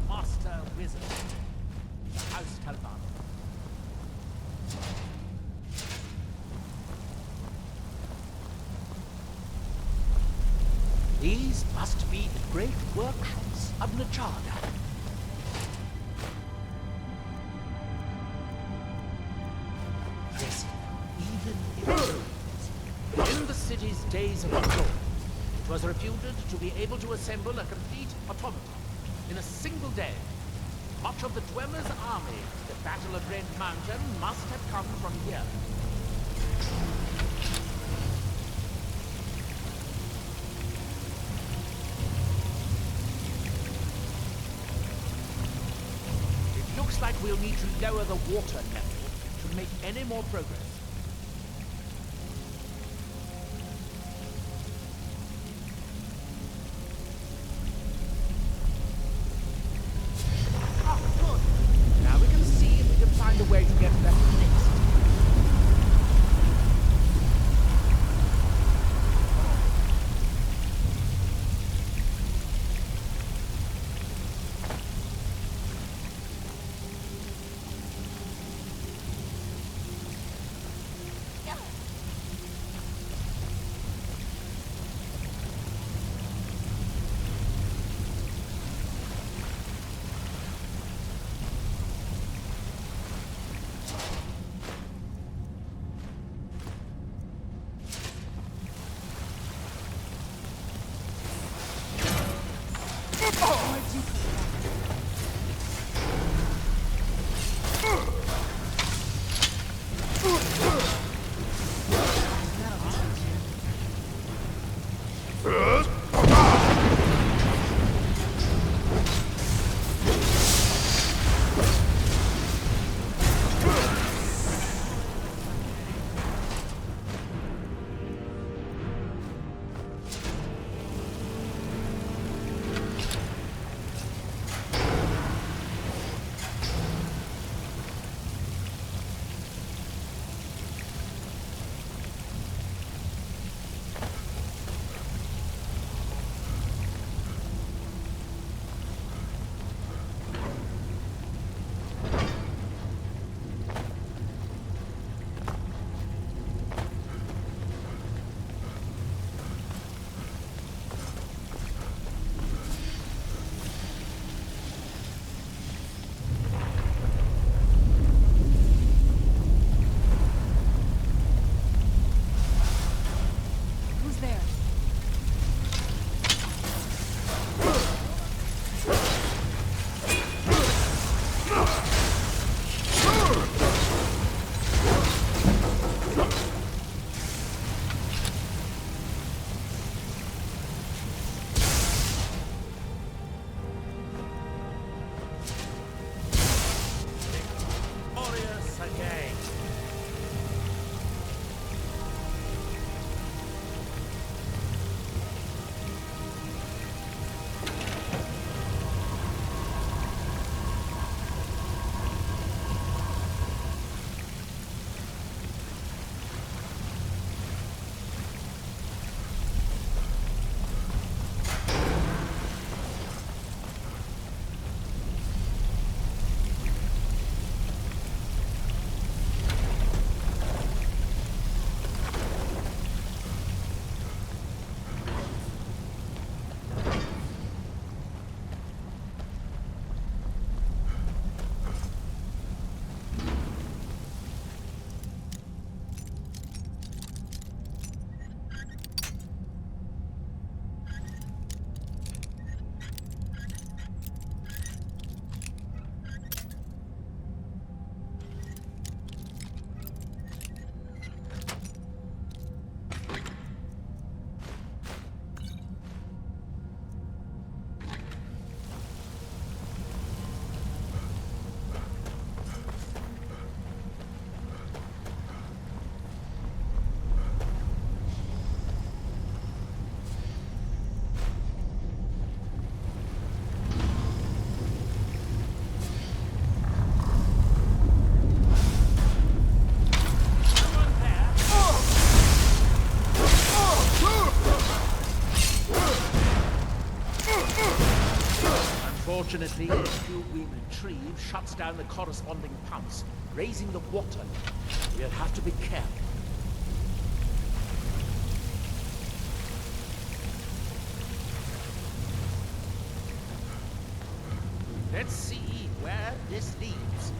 Master Wizard. House Calvano. These must be the great workshops of Nachada. Yes, even in the city's days of control, it was reputed to be able to assemble a complete automaton in a single day. Much of the Dwemer's army, the Battle of Red Mountain, must have come from here. Looks like we'll need to lower the water level to make any more progress. Oh, good. Now we can see if we can find a way to get that next. Unfortunately, the fuel we retrieve shuts down the corresponding pumps, raising the water. We'll have to be careful. Let's see where this leads.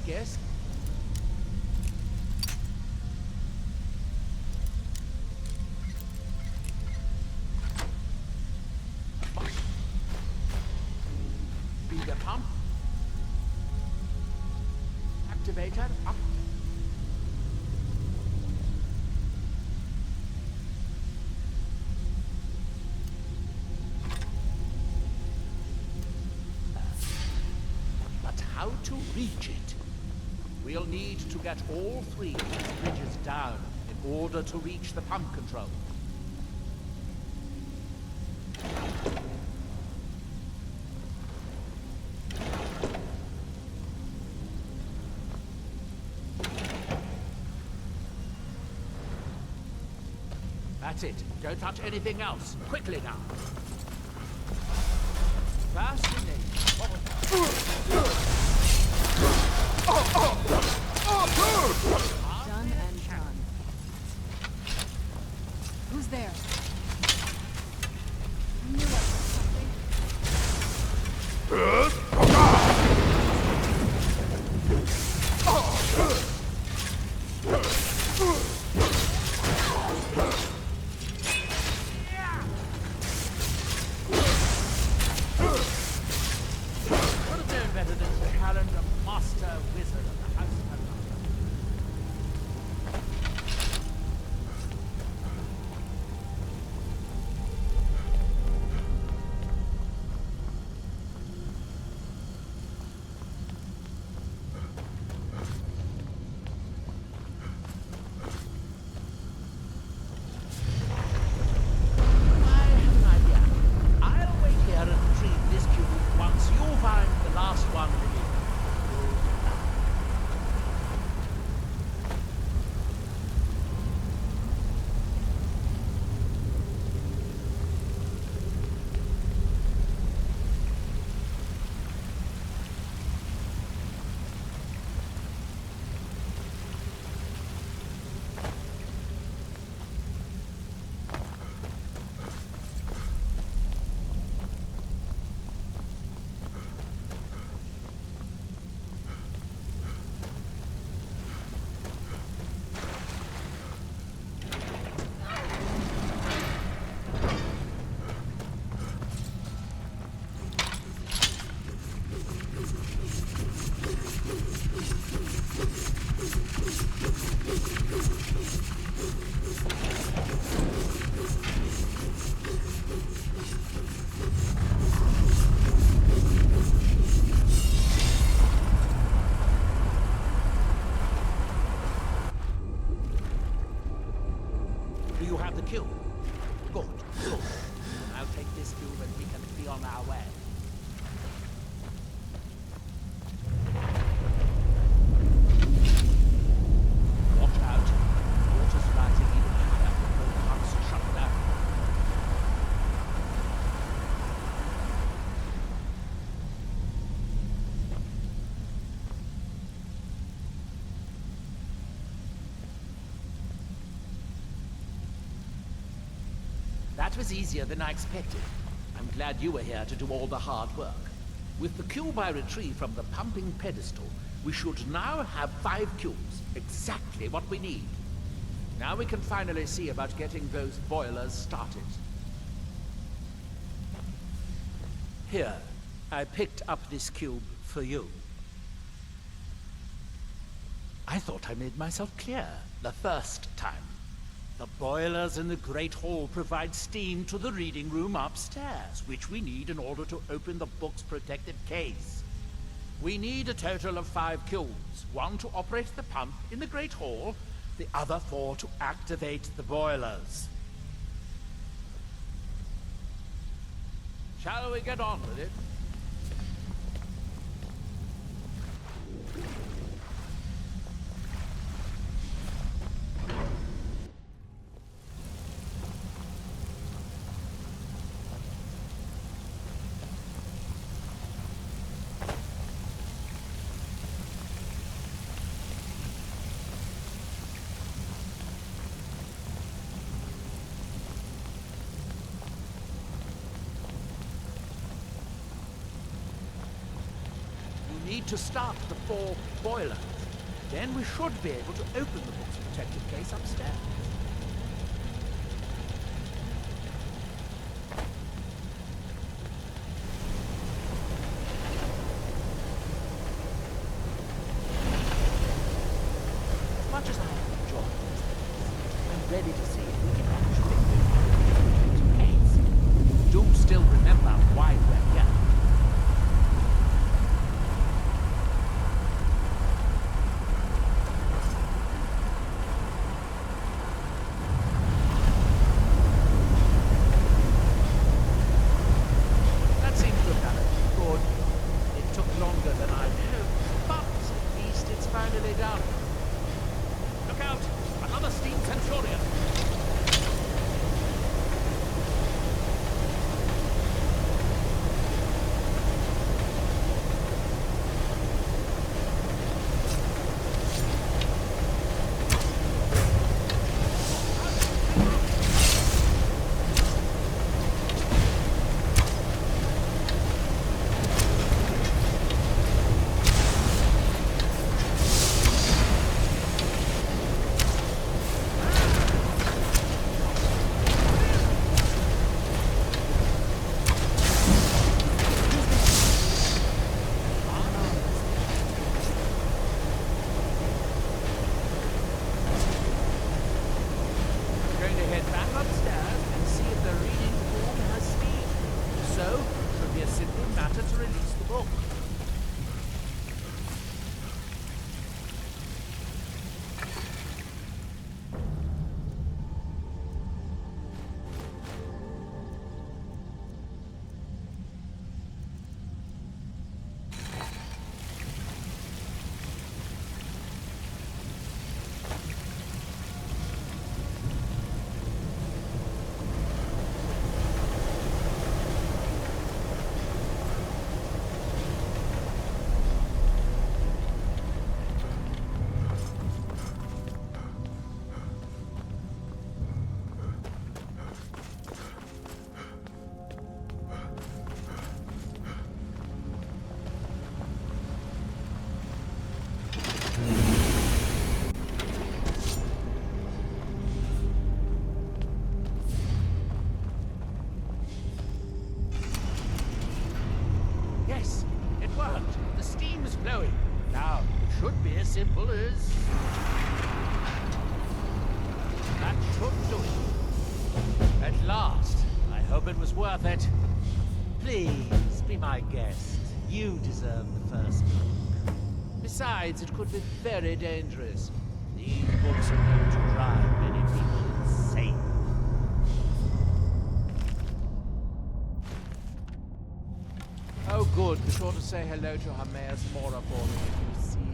Yes? Feeder pump. Activator up. But how to reach it? We'll need to get all three bridges down in order to reach the pump control. That's it. Don't touch anything else. Quickly now. Fascinating. Done and done. Who's there? I knew that was something. Could have known better than to challenge a master wizard of the House of Hermaeus. I have an idea. I'll wait here and retrieve this cube once you find the last one revealed. Do you have the cube? Good, good. I'll take this cube and we can be on our way. Watch out. Water's rising even higher. The pumps are shut down. That was easier than I expected. I'm glad you were here to do all the hard work. With the cube I retrieved from the pumping pedestal, we should now have 5 cubes, exactly what we need. Now we can finally see about getting those boilers started. Here, I picked up this cube for you. I thought I made myself clear the first time. The boilers in the Great Hall provide steam to the reading room upstairs, which we need in order to open the book's protected case. We need a total of 5 cubes, 1 to operate the pump in the Great Hall, the other 4 to activate the boilers. Shall we get on with it? need to start the 4 boilers. Then we should be able to open the book's protected case upstairs. As much as I enjoy this, I'm ready to see if we can actually open the case. Do still remember why we're here. Simple as... That should do it. At last. I hope it was worth it. Please, be my guest. You deserve the first book. Besides, it could be very dangerous. These books are going to drive many people insane. Oh good, be sure to say hello to Hermaeus Mora for me if you see him.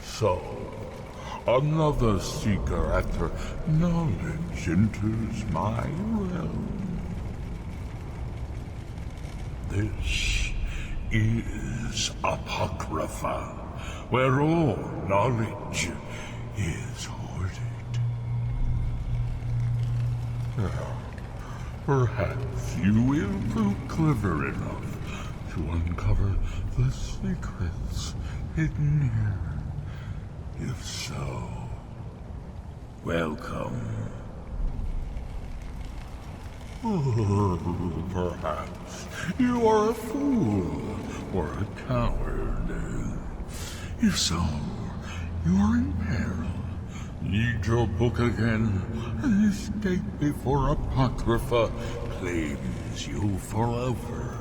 So, another seeker after knowledge enters my realm. This is Apocrypha, where all knowledge is hoarded. Now, perhaps you will prove clever enough to uncover the secrets hidden here. If so, welcome. Oh, perhaps you are a fool or a coward. If so, you are in peril. Need your book again and escape before Apocrypha claims you forever.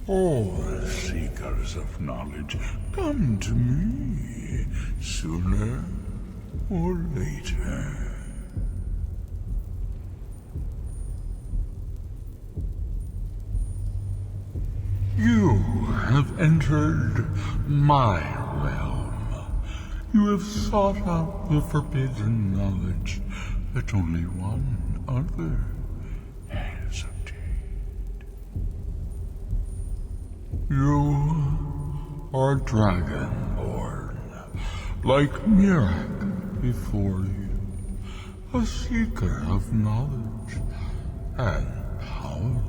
All seekers of knowledge, come to me, sooner or later. You have entered my realm. You have sought out the forbidden knowledge that only one other has obtained. You are Dragonborn, like Miraak before you, a seeker of knowledge and power.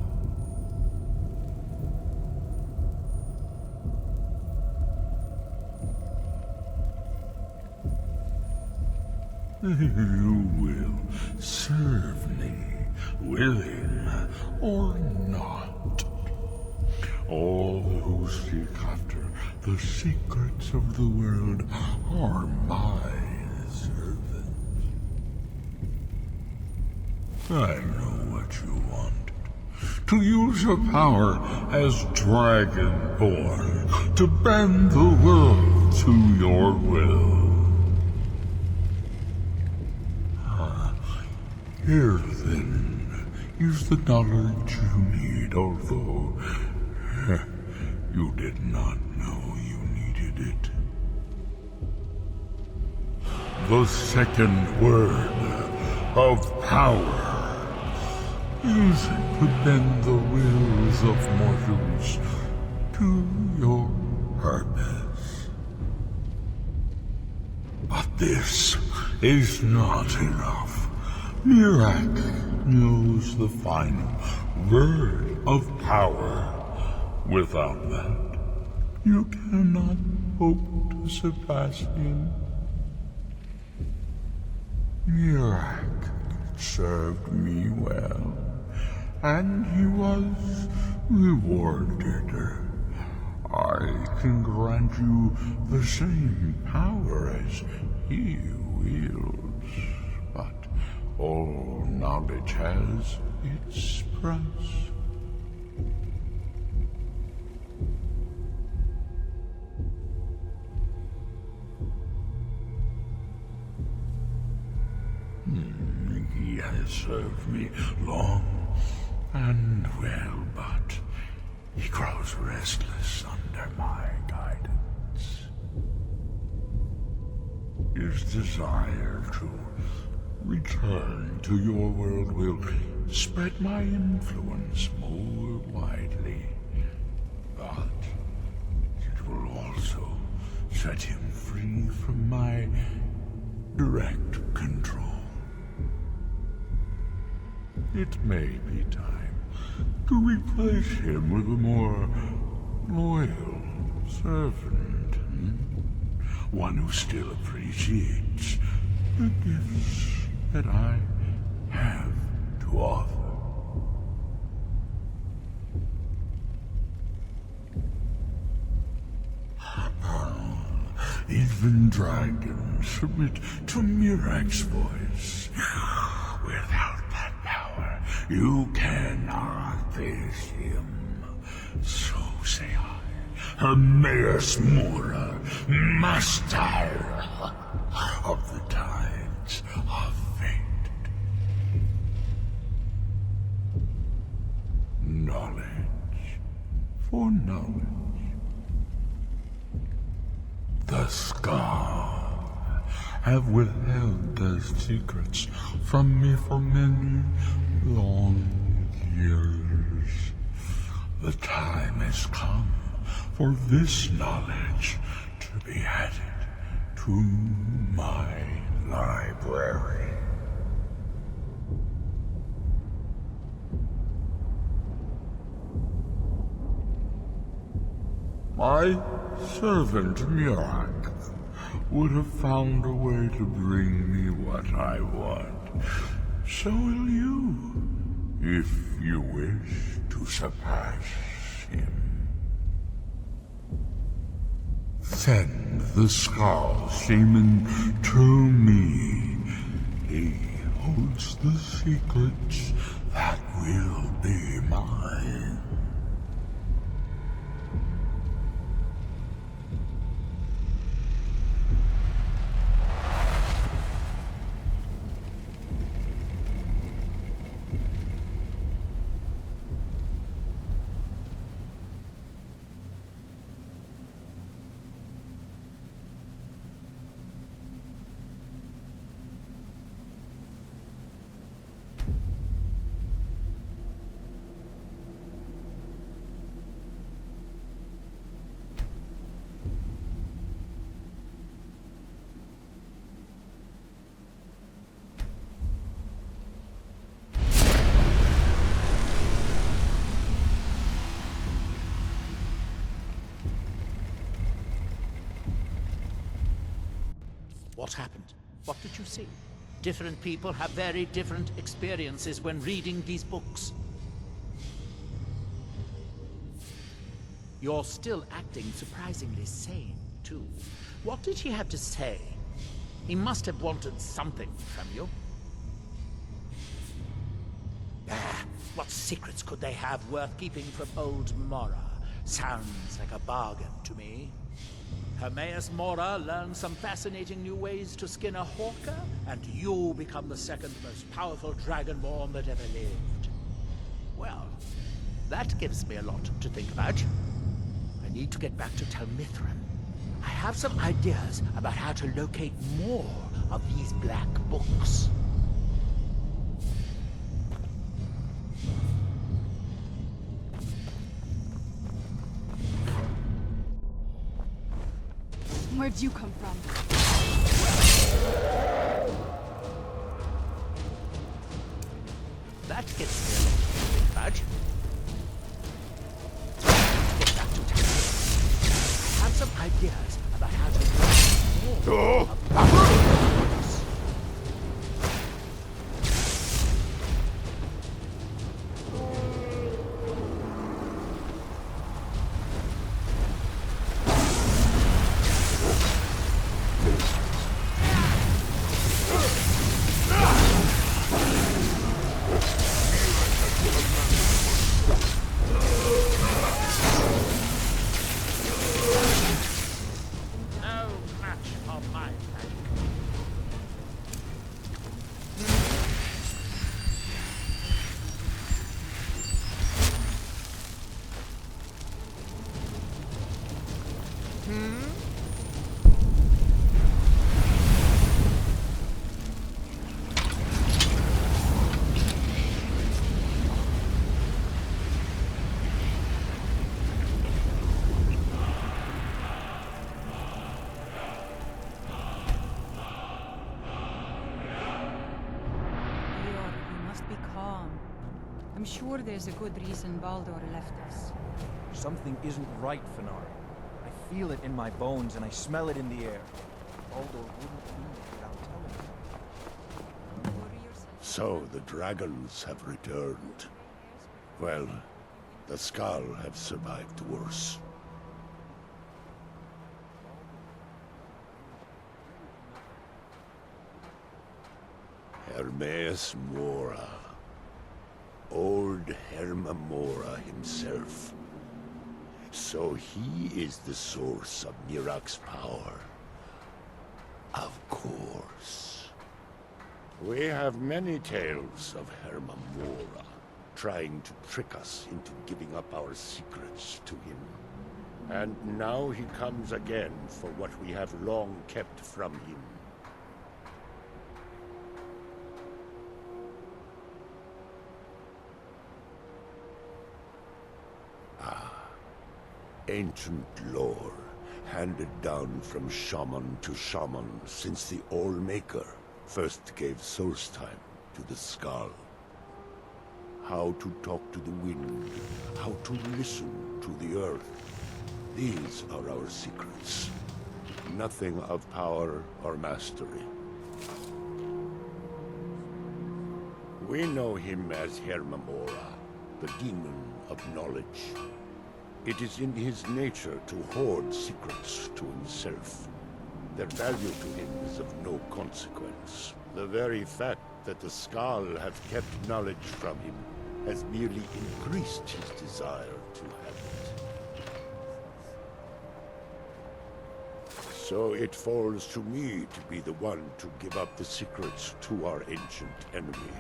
You will serve me, willing or not. All who seek after the secrets of the world are my servants. I know what you want. To use your power as Dragonborn, to bend the world to your will. Here, then, is the knowledge you need, although you did not know you needed it. The second word of power. Use it to bend the wills of mortals to your purpose. But this is not enough. Miraak knows the final word of power. Without that, you cannot hope to surpass him. Miraak served me well, and he was rewarded. I can grant you the same power as he wields, but all knowledge has its price. He has served me long and well, but he grows restless under my guidance. His desire to return to your world will spread my influence more widely, but it will also set him free from my direct control. it may be time to replace him with a more loyal servant. One who still appreciates the gifts that I have to offer. Even dragons submit to Miraak's voice. Without that power, you cannot face him. So say I, Hermaeus Mora, master of the tides of fate. Knowledge for knowledge. The Scar have withheld their secrets from me for many long years. The time has come for this knowledge to be added to my library. My servant Miraak would have found a way to bring me what I want. So will you, if you wish to surpass him. Send the Skull Shaman to me. He holds the secrets that will be mine. What happened? What did you see? Different people have very different experiences when reading these books. You're still acting surprisingly sane, too. What did he have to say? He must have wanted something from you. What secrets could they have worth keeping from old Mora? Sounds like a bargain to me. Hermaeus Mora learned some fascinating new ways to skin a hawker, and you become the second most powerful dragonborn that ever lived. Well, that gives me a lot to think about. I need to get back to Telmithran. I have some ideas about how to locate more of these black books. Where'd you come from? That gets me a lot to think about. Get back to town. I have some ideas about how to more of books. calm. I'm sure there's a good reason Baldur left us. Something isn't right, Fenari. I feel it in my bones and I smell it in the air. Baldur wouldn't leave without telling me. So the dragons have returned. Well, the Skal have survived worse. Hermaeus Mora. Old Hermaeus Mora himself. So he is the source of Miraak's power. Of course. We have many tales of Hermaeus Mora trying to trick us into giving up our secrets to him. And now he comes again for what we have long kept from him. Ancient lore, handed down from shaman to shaman since the All-Maker first gave Solstheim to the Skal. How to talk to the wind, how to listen to the earth. These are our secrets. Nothing of power or mastery. We know him as Hermaeus Mora, the demon of knowledge. It is in his nature to hoard secrets to himself. Their value to him is of no consequence. The very fact that the Skal have kept knowledge from him has merely increased his desire to have it. So it falls to me to be the one to give up the secrets to our ancient enemy.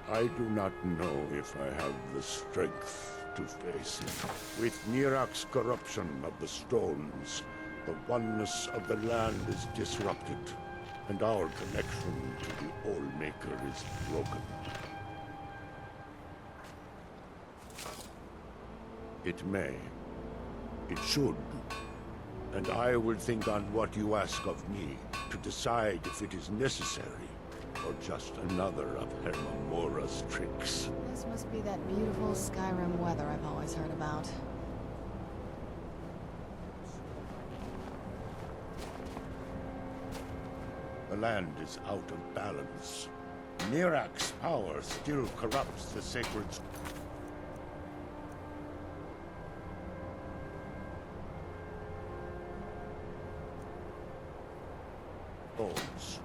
I do not know if I have the strength to face him. With Miraak's corruption of the stones, the oneness of the land is disrupted, and our connection to the All-Maker is broken. It may. It should. And I will think on what you ask of me to decide if it is necessary or just another of Hermaeus Mora's tricks. This must be that beautiful Skyrim weather I've always heard about. The land is out of balance. Miraak's power still corrupts the sacred stones.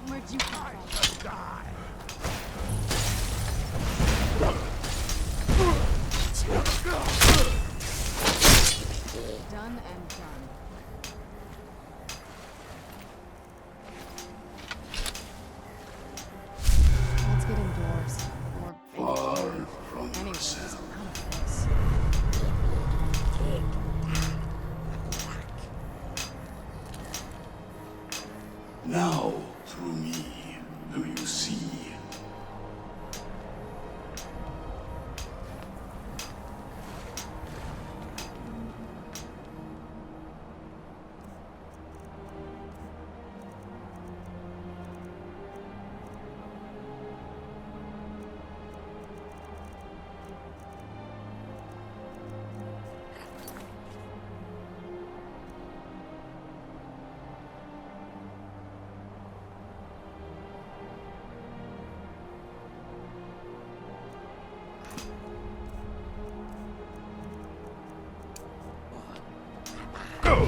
Where'd you come from? Die! Done and done. Let's get indoors. Or Far from anyways, yourself. out of this. Now, through me, do you see? Where'd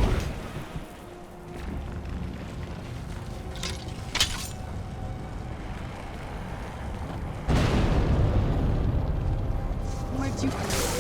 you come from?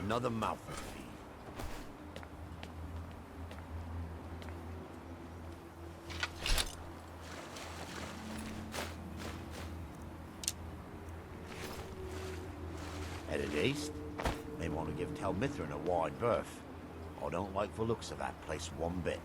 Another mouthful to feed. Headed east? May want to give Tel Mithrin a wide berth. I don't like the looks of that place one bit.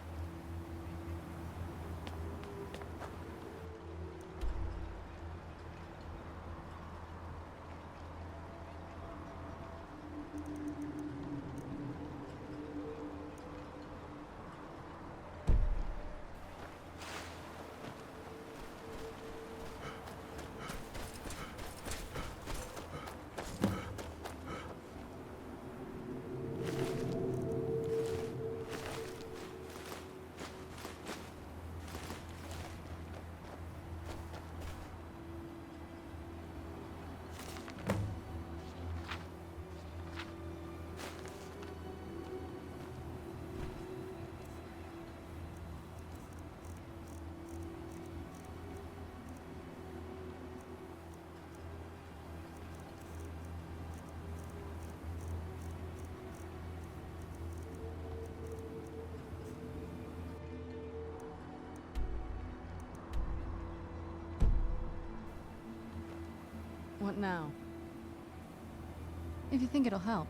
What now? If you think it'll help.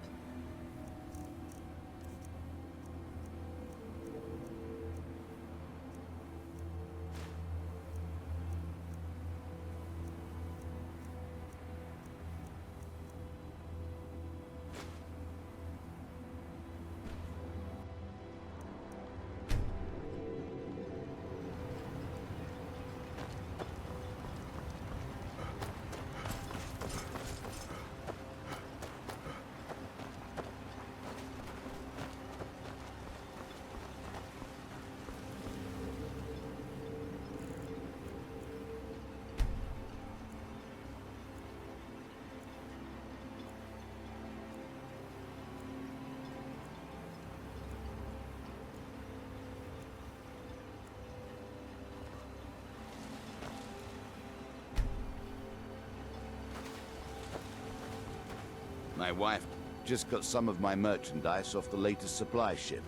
My wife just got some of my merchandise off the latest supply ship.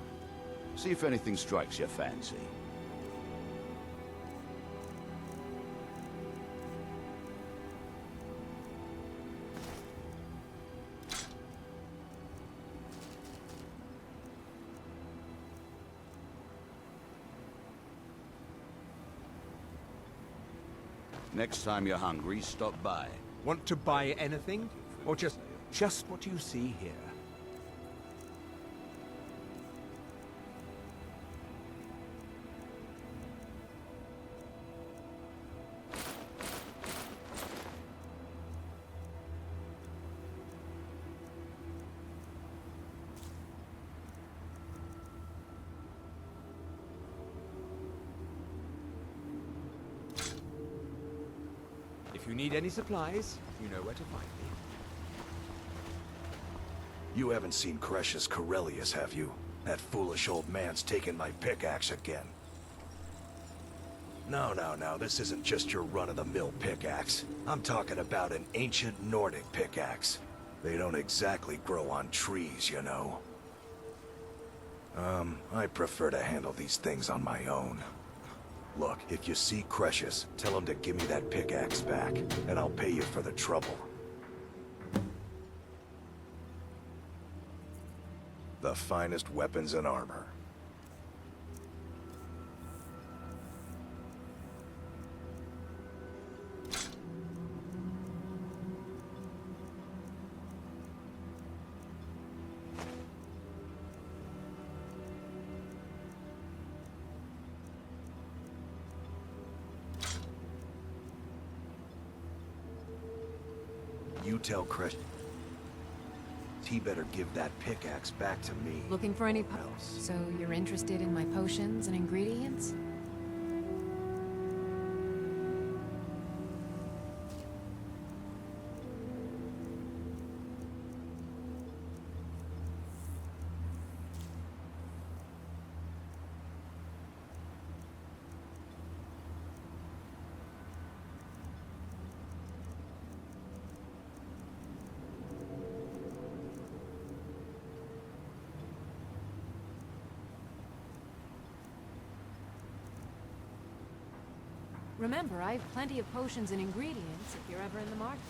See if anything strikes your fancy. Next time you're hungry, stop by. Want to buy anything? Or just what you see here? If you need any supplies, you know where to find me. You haven't seen Cresius Corellius, have you? That foolish old man's taken my pickaxe again. No, this isn't just your run-of-the-mill pickaxe. I'm talking about an ancient Nordic pickaxe. They don't exactly grow on trees, you know. I prefer to handle these things on my own. Look, if you see Cresius, tell him to give me that pickaxe back, and I'll pay you for the trouble. The finest weapons and armor. You tell Cresius he better give that pickaxe back to me. Looking for any So you're interested in my potions and ingredients? Remember, I have plenty of potions and ingredients if you're ever in the market.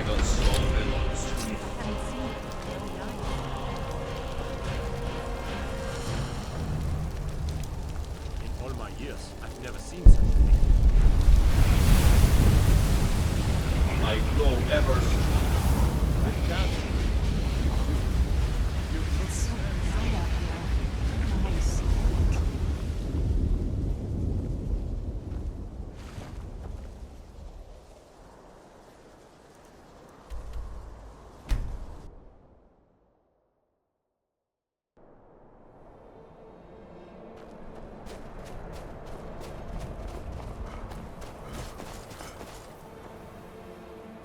dragon soul belongs to me. In all my years, I've never seen such a thing. I grow ever I can't. It's so bright out here. Nice.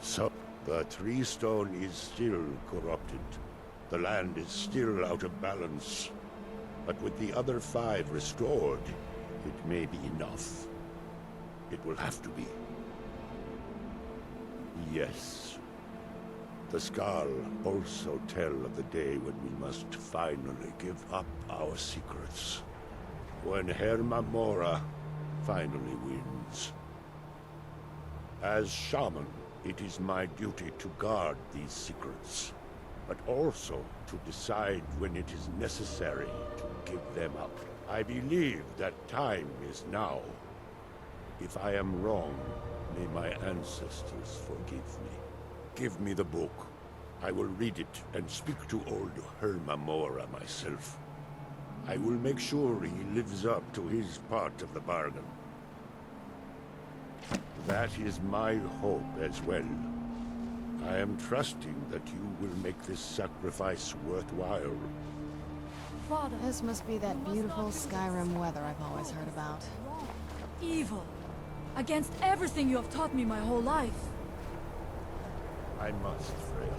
So, the tree stone is still corrupted. The land is still out of balance. But with the other 5 restored, it may be enough. It will have to be. Yes. The Skal also tell of the day when we must finally give up our secrets. When Hermaeus Mora finally wins. As shaman, it is my duty to guard these secrets, but also to decide when it is necessary to give them up. I believe that time is now. If I am wrong, may my ancestors forgive me. Give me the book. I will read it and speak to old Hermaeus Mora myself. I will make sure he lives up to his part of the bargain. That is my hope as well. I am trusting that you will make this sacrifice worthwhile. Father. This must be that beautiful Skyrim weather I've always heard about. Evil. Against everything you have taught me my whole life. I must, Freya.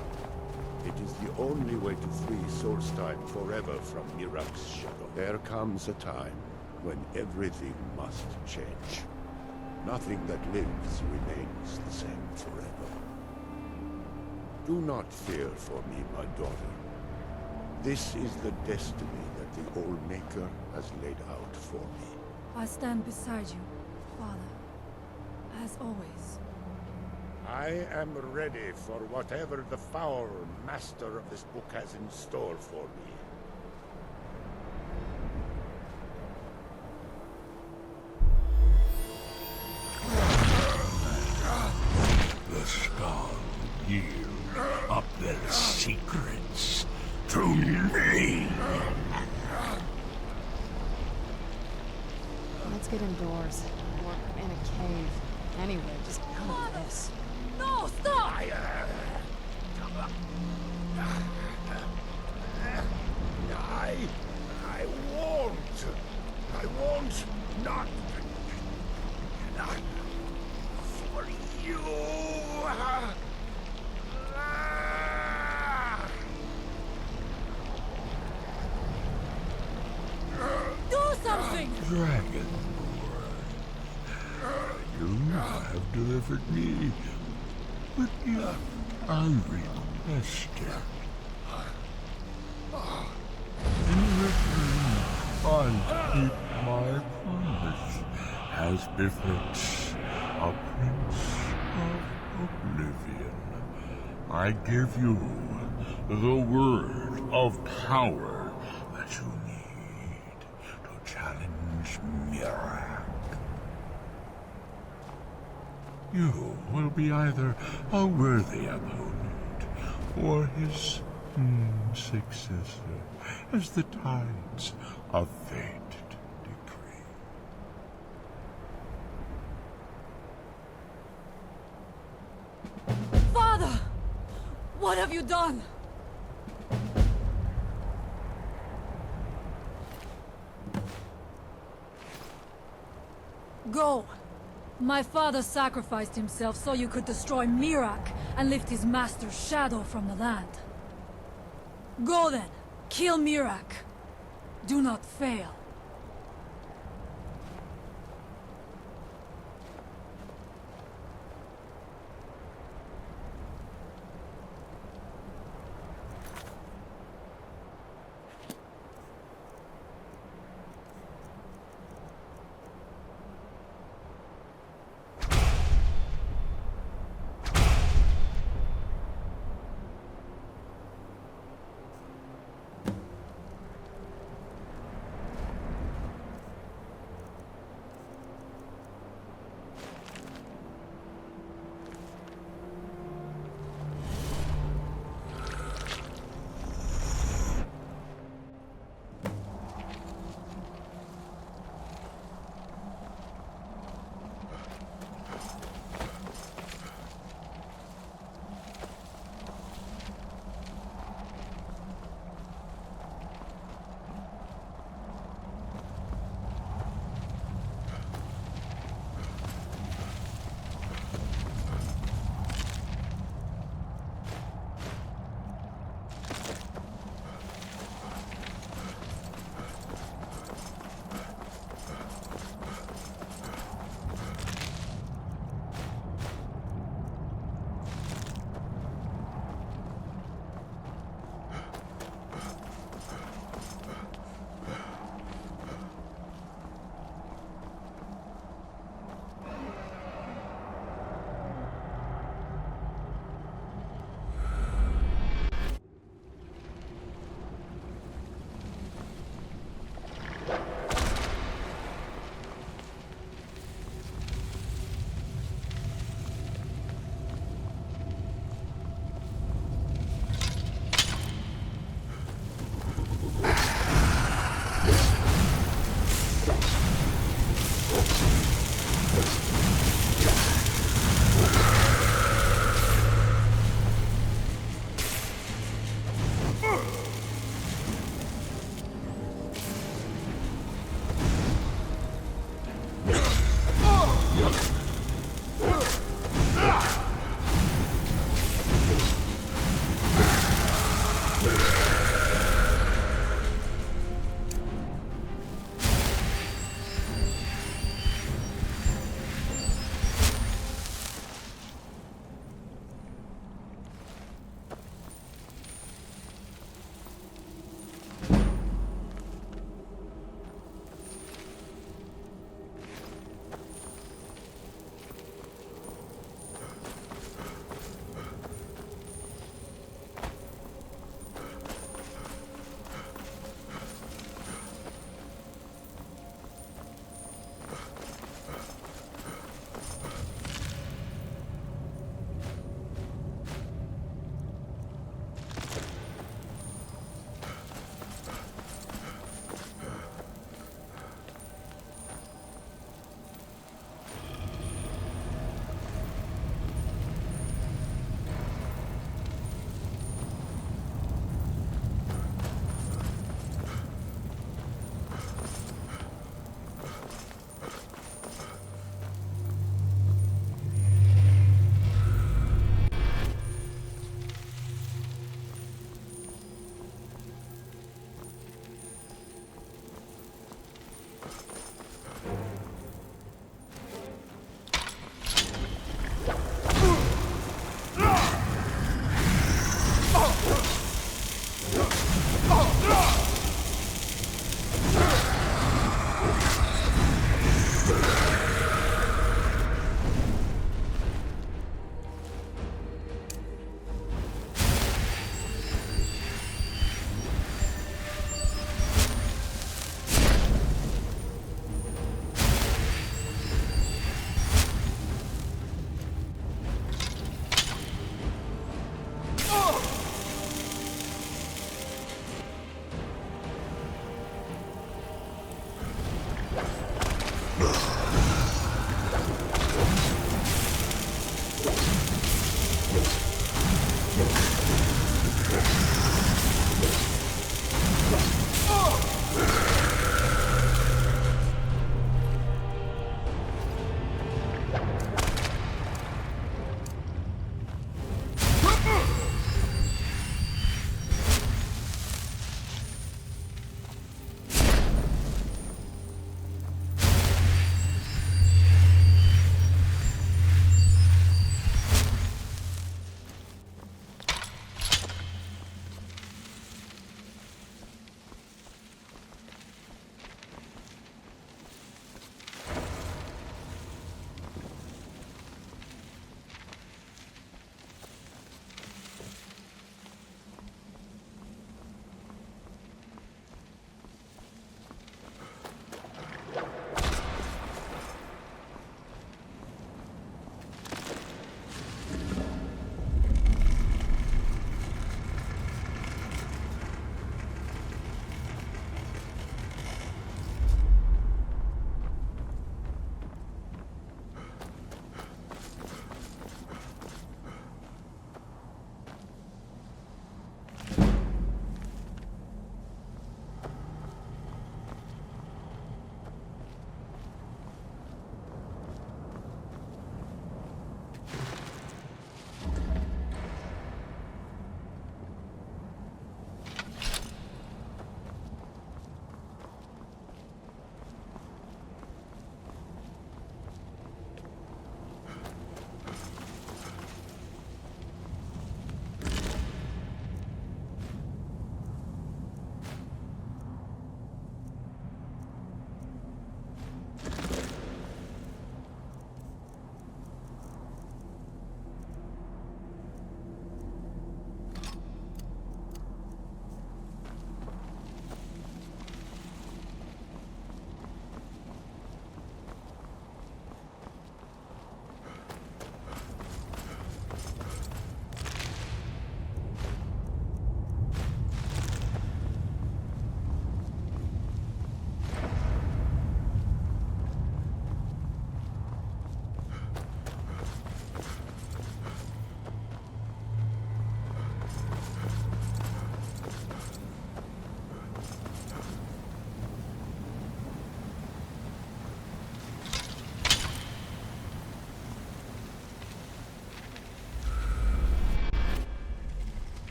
It is the only way to free Solstheim forever from Miraak's shadow. There comes a time when everything must change. Nothing that lives remains the same forever. Do not fear for me, my daughter. This is the destiny that the Old Maker has laid out for me. I stand beside you, Father. As always. I am ready for whatever the foul master of this book has in store for me. The Skal yield up their secrets to me. Let's get indoors. Or in a cave. Anyway, just come with this. No, stop! I won't not for you. Do something! Dragonborn, you have delivered me the gift I requested. In return, I keep my promise, as befits a Prince of Oblivion. I give you the word of power that you need to challenge Miraak. You will be either a worthy opponent or his successor, as the tides of fate decree. Father! What have you done? Go! My father sacrificed himself so you could destroy Miraak and lift his master's shadow from the land. Go then! Kill Miraak! Do not fail.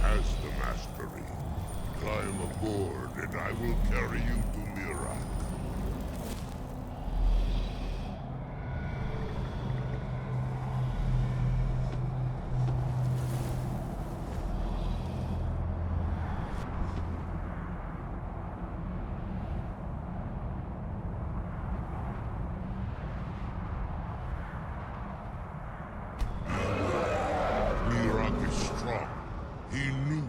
Has the mastery. Climb aboard and I will carry you to Miraak. Miraak is strong. He knew.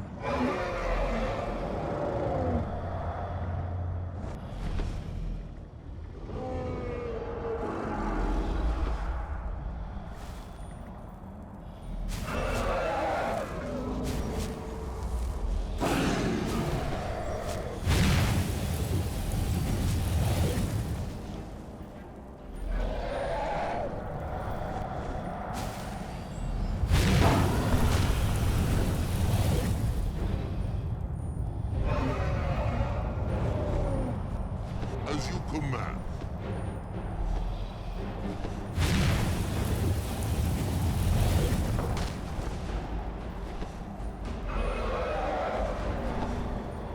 As you command.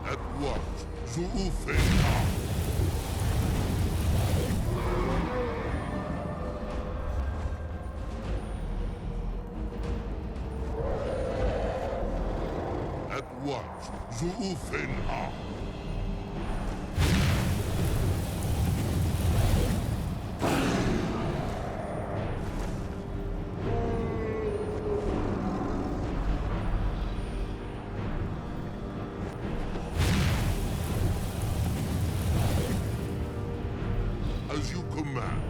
At once, Zuufenha. At once, Zuufenha. As you command.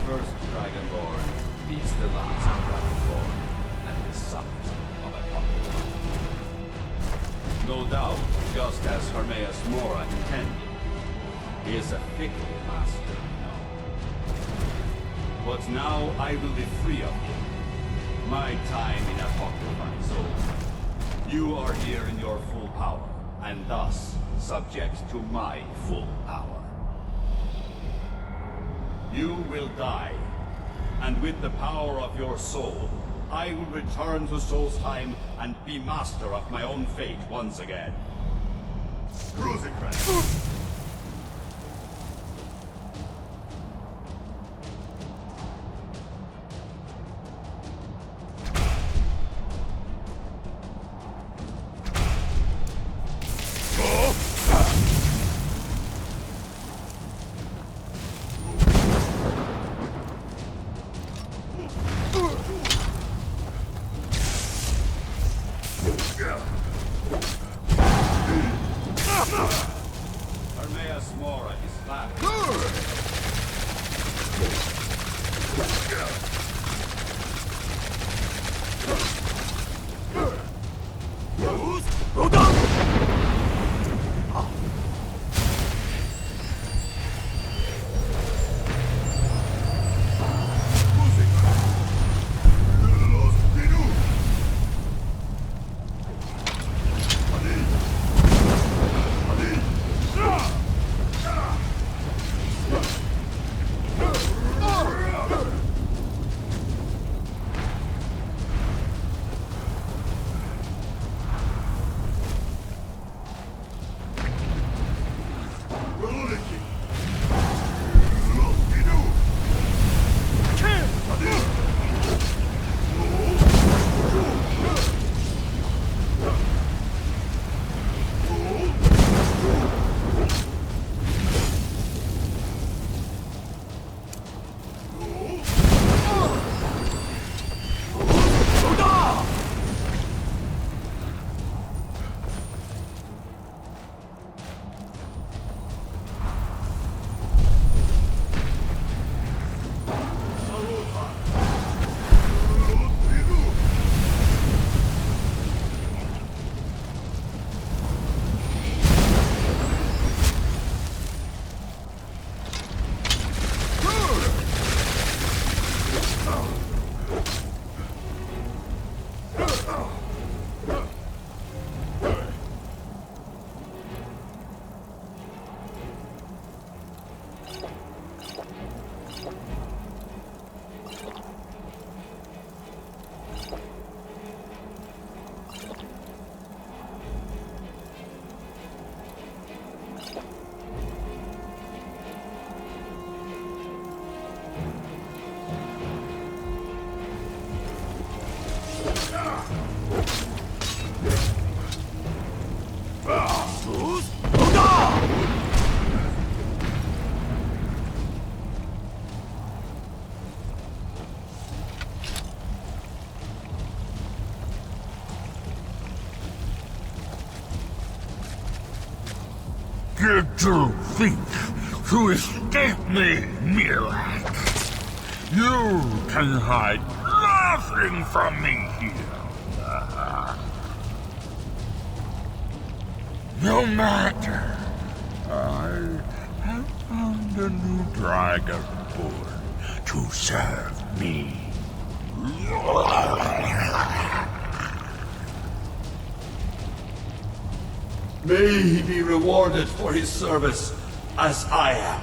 first Dragonborn meets the last Dragonborn at the summit of a popular. No doubt, just as Hermaeus Mora intended, he is a fickle master now. But now I will be free of him. My time in Apocrypha is over. You are here in your full power, and thus subject to my full power. You will die, and with the power of your soul, I will return to Solstheim and be master of my own fate once again. Crucifix! Did you think to escape me, Miraak? You can hide nothing from me here. No matter. I have found a new dragonborn to serve me. May he be rewarded for his service, as I am.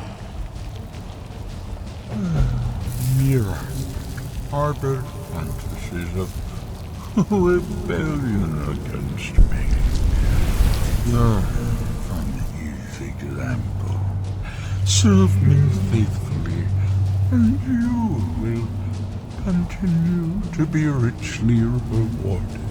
Miraak harbored fantasies of rebellion against me. You're an easy example. Serve me faithfully, and you will continue to be richly rewarded.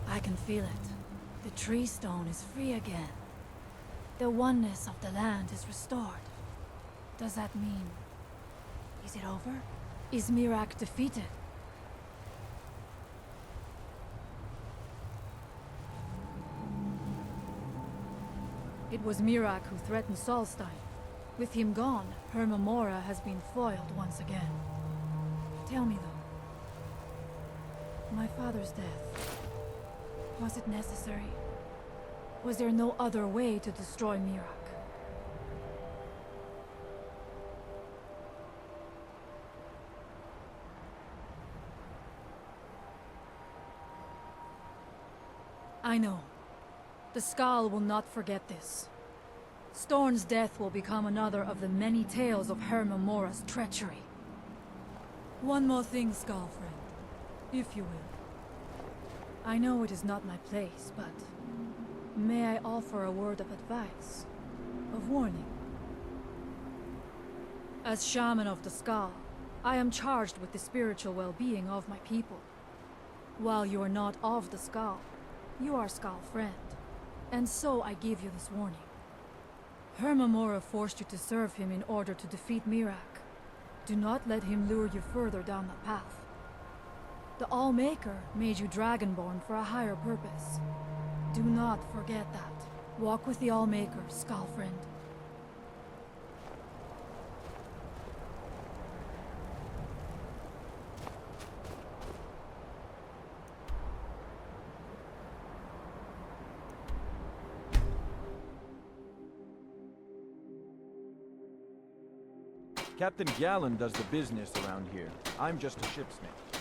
I can feel it. The tree stone is free again. The oneness of the land is restored. Does that mean... is it over? Is Miraak defeated? It was Miraak who threatened Solstheim. With him gone, Hermaeus Mora has been foiled once again. Tell me though, my father's death, was it necessary? Was there no other way to destroy Miraak? I know. The Skull will not forget this. Storn's death will become another of the many tales of Hermaeus Mora's treachery. One more thing, Skull friend, if you will. I know it is not my place, but may I offer a word of advice, of warning? As Shaman of the Skull, I am charged with the spiritual well-being of my people. While you are not of the Skull, you are Skull friend, and so I give you this warning. Hermaeus Mora forced you to serve him in order to defeat Miraak. Do not let him lure you further down that path. The All-Maker made you Dragonborn for a higher purpose. Do not forget that. Walk with the All-Maker, Skullfriend. Captain Gallen does the business around here. I'm just a shipsmith.